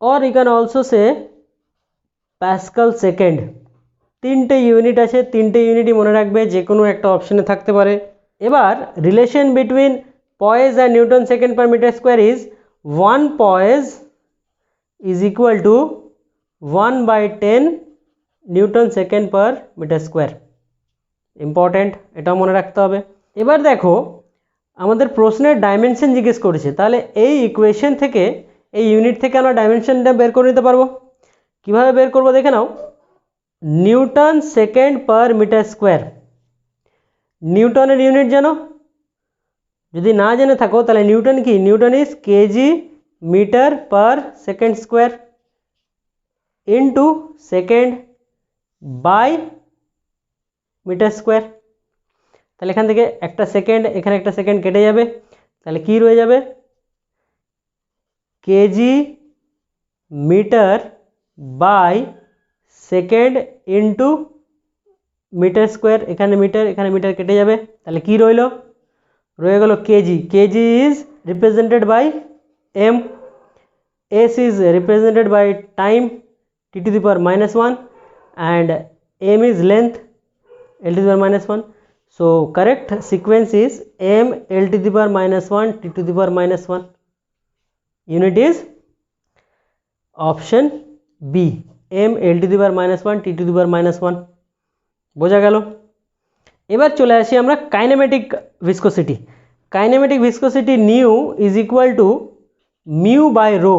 or you can also say Pascal second. তিনটে unit আছে, তিনটে ইউনিটই মনে রাখবে, যে কোনো একটা অপশনে থাকতে পারে। এবার relation between poise and newton second per metre square is 1 poise is equal to 1/10 newton second per metre square. Important, এটাও মনে রাখতে হবে। এবার দেখো আমাদের প্রশ্নের ডাইমেনশন জিজ্ঞেস করেছে, তাহলে এই ইকুয়েশন থেকে, এই ইউনিট থেকে আমরা ডাইমেনশনটা বের করে নিতে পারবো। কিভাবে বের করবো দেখে নাও। Newton second per metre square, নিউটনের ইউনিট জানো? যদি না জেনে থাকো তাহলে নিউটন কি? Newton is KG metre per second square into second by metre square. তাহলে এখান থেকে একটা সেকেন্ড, এখানে একটা সেকেন্ড কেটে যাবে, তাহলে কি রয়ে যাবে? KG metre by second into metre square. এখানে মিটার কেটে যাবে, তাহলে কি রইল? রয়ে গেল KG. KG is represented by M, S is represented by time T⁻⁻1, and m is length L⁻⁻1. So correct sequence is m L⁻⁻1 T⁻⁻1. Unit is option B, m L⁻⁻1 T⁻⁻1. বোঝা গেল? এবার চলে আসি আমরা kinematic viscosity. Kinematic viscosity nu is equal to mu by rho,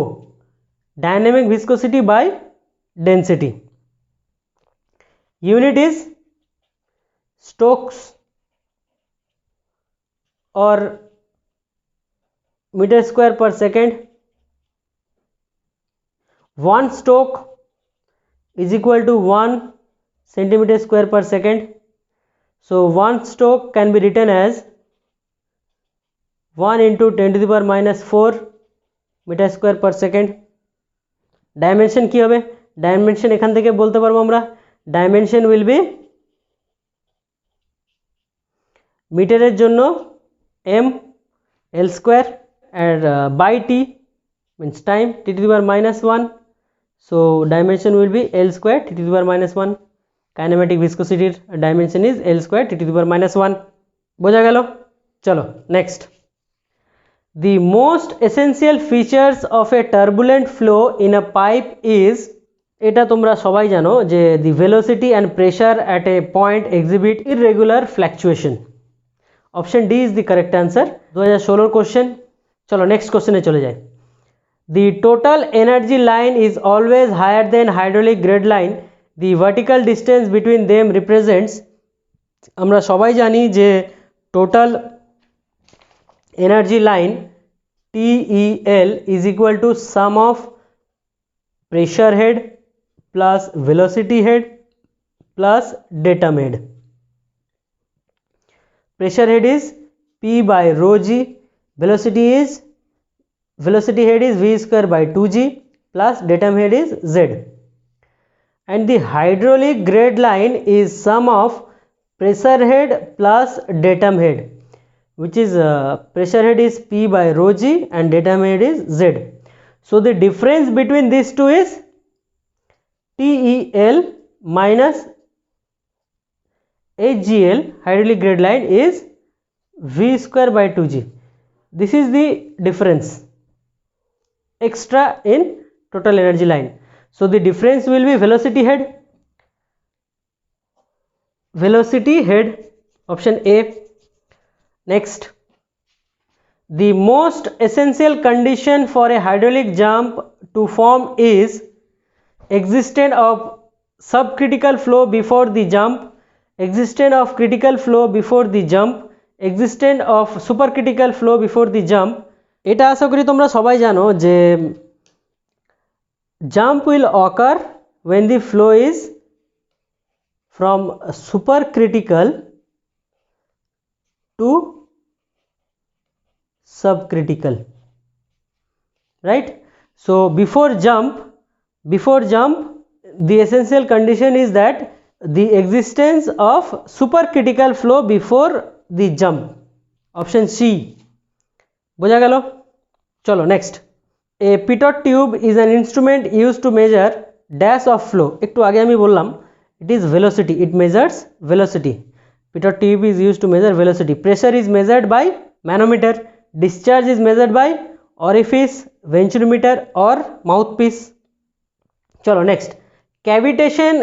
dynamic viscosity by density. Unit is Stokes or meter square per second. 1 Stoke is equal to 1 centimeter square per second. So 1 Stoke can be written as 1 into 10⁻⁻4 meter square per second. Dimension কি হবে? Dimension এখান থেকে বলতে পারবো আমরা, dimension will be মিটারের জন্য m L square and by t means time T⁻⁻1, So dimension will be L square T to the power minus 1. Kinematic viscosity dimension is L square T to the power minus 1. বোঝা গেল? চলো next. The most essential features of a turbulent flow in a pipe is, এটা তোমরা সবাই জানো যে the velocity and pressure at a point exhibit irregular fluctuation. Option D is the correct answer. 2016 question. চলো next question এ চলে যাই. The total energy line is always higher than hydraulic grade line. The vertical distance between them represents, আমরা সবাই জানি যে total energy line TEL is equal to sum of pressure head plus velocity head plus datum head. Pressure head is P by rho g, velocity head is V square by 2g plus datum head is Z. And the hydraulic grade line is sum of pressure head plus datum head, which is pressure head is P by rho g and datum head is Z. So the difference between these two is TEL minus HGL, hydraulic grade line, is V square by 2g. This is the difference extra in total energy line. So the difference will be velocity head, option A. Next, the most essential condition for a hydraulic jump to form is existence of subcritical flow before the jump, existence of critical flow before the jump, existence of supercritical flow before the jump. এটা আশা করি তোমরা সবাই জানো যে jump will occur when the flow is from supercritical to subcritical, right? So before jump the essential condition is that the existence of supercritical flow before the jump. Option C. বোঝা গেল? চলো next. A pitot tube is an instrument used to measure dash of flow. একটু আগে আমি বললাম it is velocity, it measures velocity. Pitot tube is used to measure velocity. Pressure is measured by manometer. Discharge is measured by orifice, venturimeter or mouthpiece. চলো next. Cavitation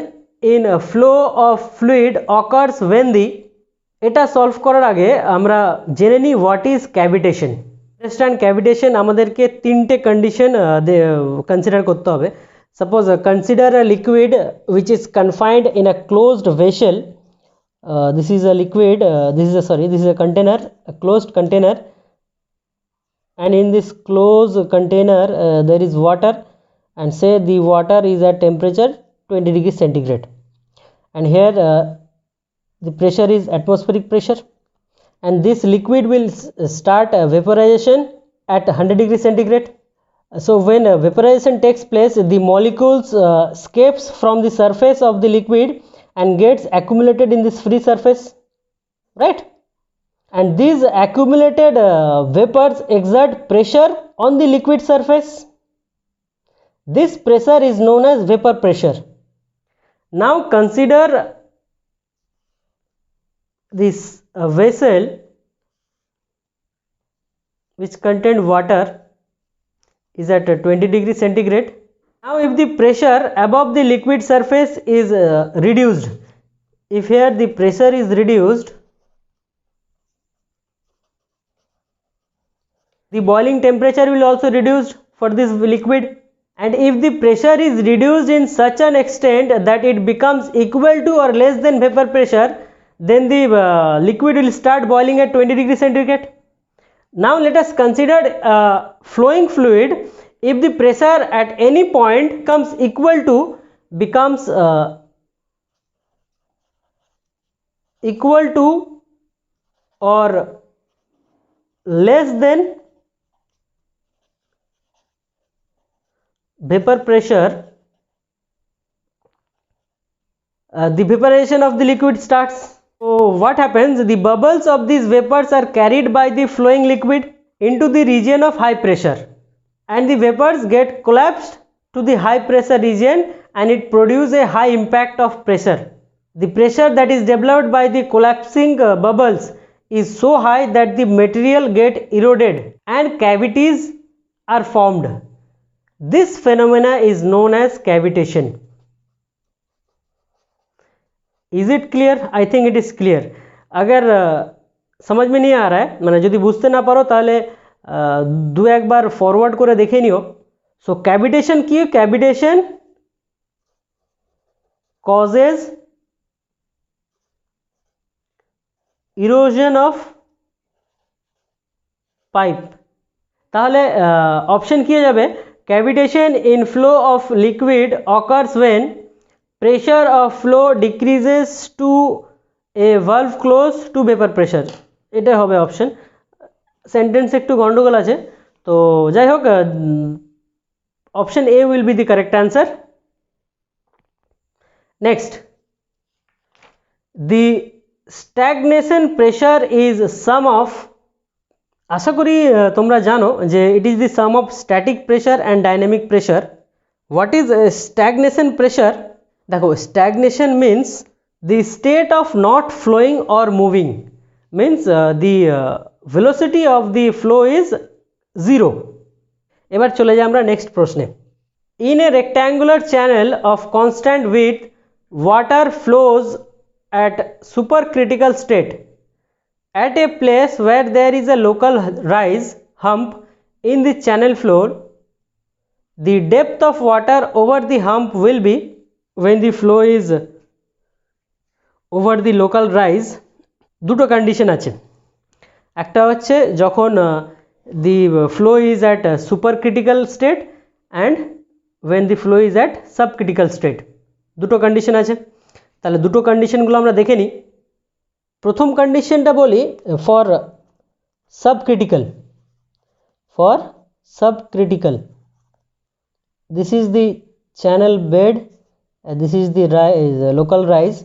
in a flow of fluid occurs when the, এটা solve করার আগে আমরা জেনে নিই what is cavitation. Understand cavitation আমাদেরকে তিনটে condition consider করতে হবে. Suppose consider a liquid which is confined in a closed vessel. This is a liquid, this is a container, a closed container, and in this closed container there is water, and say the water is at temperature 20 degrees centigrade, and here the pressure is atmospheric pressure, and this liquid will start vaporization at 100 degrees centigrade. So when vaporization takes place, the molecules escapes from the surface of the liquid and gets accumulated in this free surface, right? And these accumulated vapors exert pressure on the liquid surface. This pressure is known as vapor pressure. Now consider this vessel which contained water is at 20 degrees centigrade. Now if the pressure above the liquid surface is reduced, if here the pressure is reduced, the boiling temperature will also reduced for this liquid, and if the pressure is reduced in such an extent that it becomes equal to or less than vapor pressure, then the liquid will start boiling at 20 degrees centigrade. Now let us consider flowing fluid. If the pressure at any point becomes equal to or less than vapor pressure, the vaporization of the liquid starts. So what happens? The bubbles of these vapors are carried by the flowing liquid into the region of high pressure, and the vapors get collapsed to the high pressure region and it produces a high impact of pressure. The pressure that is developed by the collapsing bubbles is so high that the material get eroded and cavities are formed. This phenomena is known as cavitation. Is it clear? I think it is clear. अगर समझ में नहीं आ रहा है মানে যদি বুঝতে না পারো তাহলে দু একবার ফরওয়ার্ড করে দেখে নিও। সো ক্যাভিটেশন কি? Cavitation causes erosion of pipe। তাহলে অপশন কি যাবে? cavitation in flow of liquid occurs when pressure of flow decreases to a valve close to vapor pressure। এটা হবে অপশন। সেন্টেন্স একটু গন্ডগোল আছে, তো যাই হোক option A will be the correct answer. Next, the stagnation pressure is sum of, আশা করি তোমরা জানো যে it is the sum of static pressure and dynamic pressure. What is stagnation pressure? দেখো, stagnation means the state of not flowing or moving, means the velocity of the flow is zero। এবার চলে যাই আমরা next প্রশ্নে। in a rectangular channel of constant width water flows at supercritical state at a place where there is a local rise hump in the channel floor. The depth of water over the hump will be, when the flow is over the local rise, দুটো condition আছে। একটা হচ্ছে যখন the flow is at super critical state and when the flow is at sub critical state, দুটো condition আছে। তাহলে দুটো কন্ডিশনগুলো আমরা দেখে নিই। প্রথম কন্ডিশনটা বলি for sub critical, this is the channel bed, this is the local rise,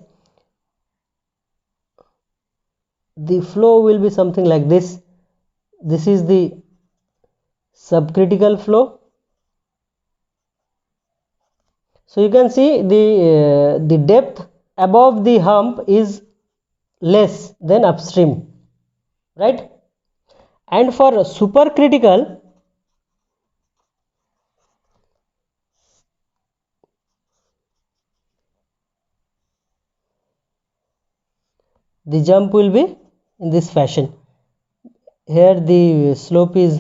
the flow will be something like this. This is the subcritical flow. So you can see the depth above the hump is less than upstream, right? And for supercritical, the jump will be in this fashion. Here the slope is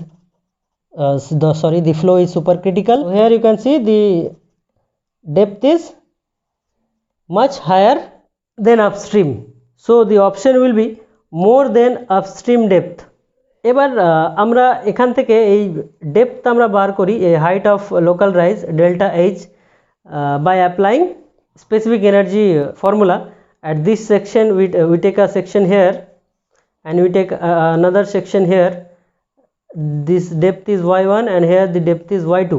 the flow is supercritical. So here you can see the depth is much higher than upstream. So the option will be more than upstream depth. এবার আমরা এখান থেকে এই depth আমরা বার করি, এই height of local rise delta H by applying specific energy formula. At this section we take a section here and we take another section here. This depth is y1 and here the depth is y2.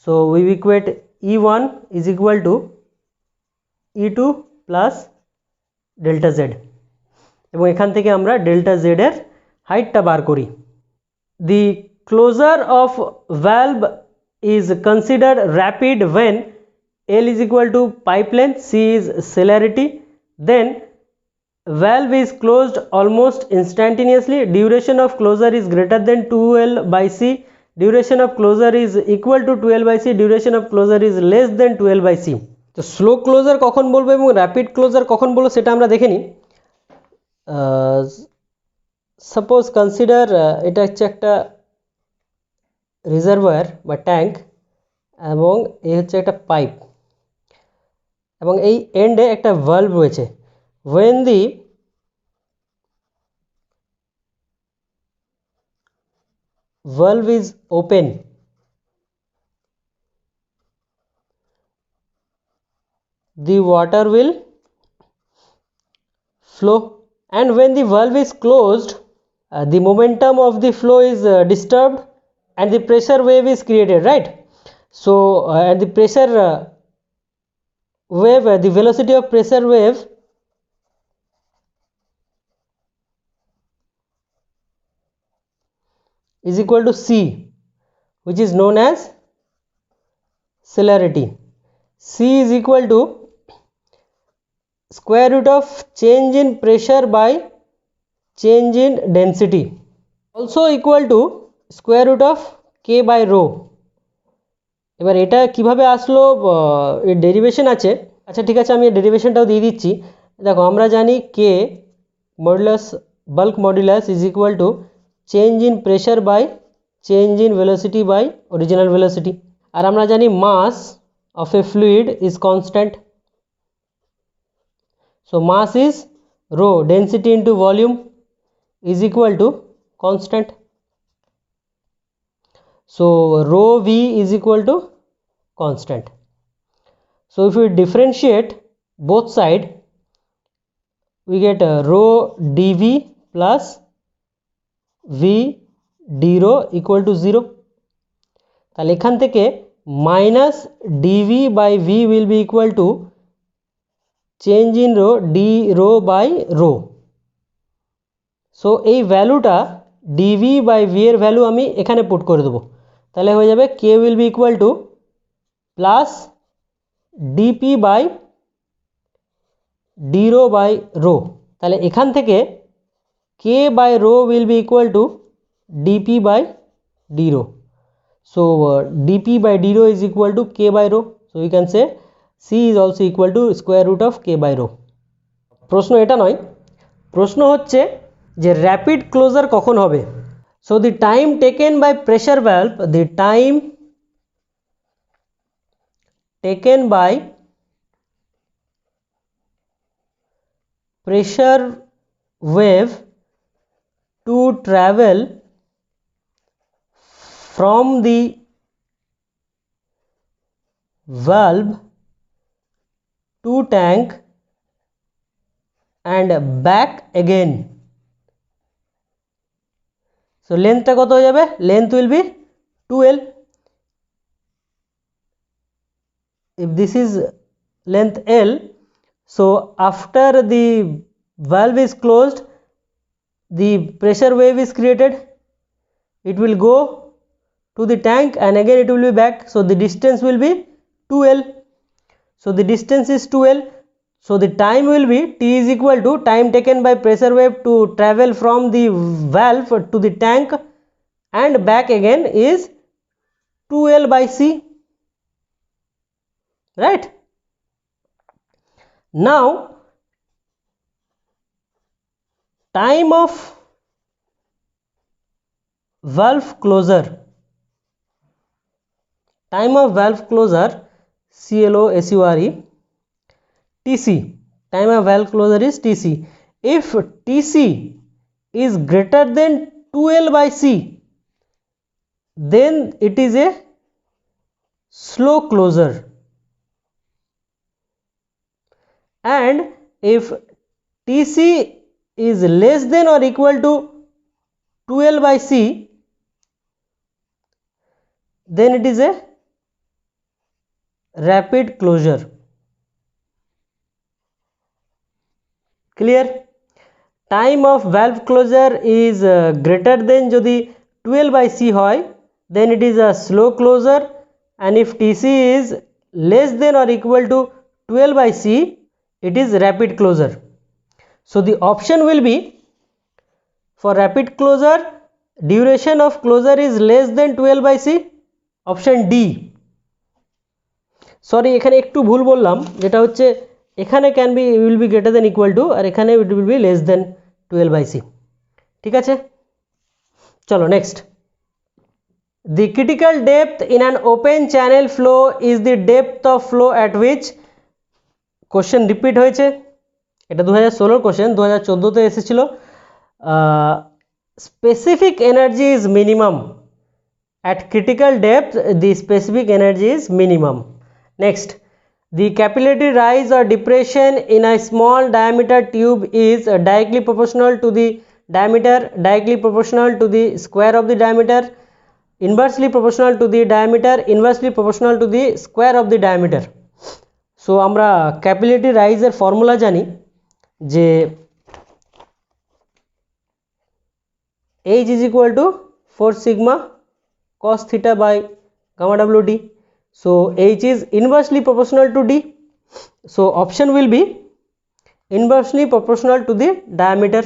So we equate E1 is equal to E2 plus delta z এবং এখান থেকে আমরা delta Z এর হাইটটা বার করি। The closure of valve is considered rapid when L is equal to pipe length, C is celerity, then valve is closed almost instantaneously, duration of closure is greater than 2L by C, duration of closure is equal to 2L by C, duration of closure is less than 2L by C। তো slow closure কখন বলবো এবং rapid closure কখন বলবো সেটা আমরা দেখে নিই। সাপোজ কনসিডার এটা হচ্ছে একটা রিজার্ভার বা ট্যাঙ্ক এবং এই হচ্ছে একটা পাইপ এবং এই এন্ডে একটা ভালভ রয়েছে। when the valve is open, the water will flow, and when the valve is closed, the momentum of the flow is disturbed and the pressure wave is created, right? So and the pressure wave, the velocity of pressure wave is equal to C, which is known as celerity. C is equal to square root of change in pressure by change in density, also equal to square root of k by rho. এবার এটা কিভাবে আসলো, এর derivation আছে। আচ্ছা ঠিক আছে, আমি ডেরিভেশনটাও দিয়ে দিচ্ছি। দেখো আমরা জানি K modulus bulk modulus is equal to change in pressure by change in velocity by original velocity. আর আমরা জানি mass of a fluid is constant, so mass is rho, density into volume is equal to constant, so rho v is equal to constant. So if we differentiate both side, we get rho dv plus v d rho equal to 0. তাহলে এখান থেকে minus dv by v will be equal to change in rho d rho by rho. So এই ভ্যালুটা d v by v এর value আমি এখানে put করে দেবো, তাহলে হয়ে যাবে K will be equal to plus d p by d rho by rho. তাহলে এখান থেকে K by rho will be equal to d p by d rho. So d p by d rho is equal to K by rho, so you can say C is also equal to square root of k by rho. প্রশ্ন এটা নয়, প্রশ্ন হচ্ছে যে rapid closure কখন হবে। So the time taken by pressure valve, the time taken by pressure wave to travel from the valve to tank and back again. So length টা কত হয়ে যাবে, length will be 2L. If this is length L, so after the valve is closed, the pressure wave is created, it will go to the tank and again it will be back, so the distance will be 2L. So the distance is 2L, so the time will be T is equal to time taken by pressure wave to travel from the valve to the tank and back again is 2L by C, right? Now time of valve closure, time of valve closure CLOSURE, TC, time of valve closure is TC. If TC is greater than 2L by C, then it is a slow closure, and if TC is less than or equal to 2L by C, then it is a rapid closure. Clear? Time of valve closure is greater than যদি 12 by C হয়, then it is a slow closure, and if TC is less than or equal to 12 by C, it is rapid closure. So the option will be for rapid closure, duration of closure is less than 12 by C, option D. Sorry এখানে একটু ভুল বললাম, যেটা হচ্ছে এখানে can be will be greater than equal to, আর এখানে it will be less than 12 by C. ঠিক আছে, চলো next. The critical depth in an open channel flow is the depth of flow at which, question repeat হয়েছে, এটা 2016 question, 2014তে এসেছিল। Specific energy is minimum at critical depth, the specific energy is minimum. Next, the capillary rise or depression in a small diameter tube is directly proportional to the diameter, directly proportional to the square of the diameter, inversely proportional to the diameter, inversely proportional to the square of the diameter. So আমরা capillary rise এর formula জানি যে H is equal to 4 sigma cos theta by gamma wt. So h is inversely proportional to d, so option will be inversely proportional to the diameter.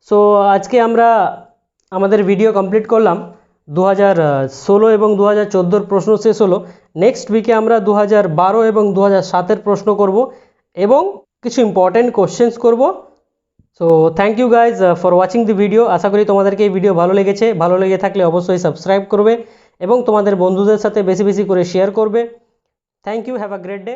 So আজকে আমরা আমাদের video complete করলাম। 2016 এবং 2014 প্রশ্ন শেষ হলো। নেক্সট উইকে আমরা 2012 এবং 2007 প্রশ্ন করব এবং কিছু ইম্পর্টেন্ট কোশ্চেন্স করব। So thank you guys for watching the video. আশা করি তোমাদেরকে এই ভিডিও ভালো লেগেছে। ভালো লেগে থাকলে অবশ্যই সাবস্ক্রাইব করবে এবং তোমাদের বন্ধুদের সাথে বেশি বেশি করে শেয়ার করবে। Thank you, have a great day.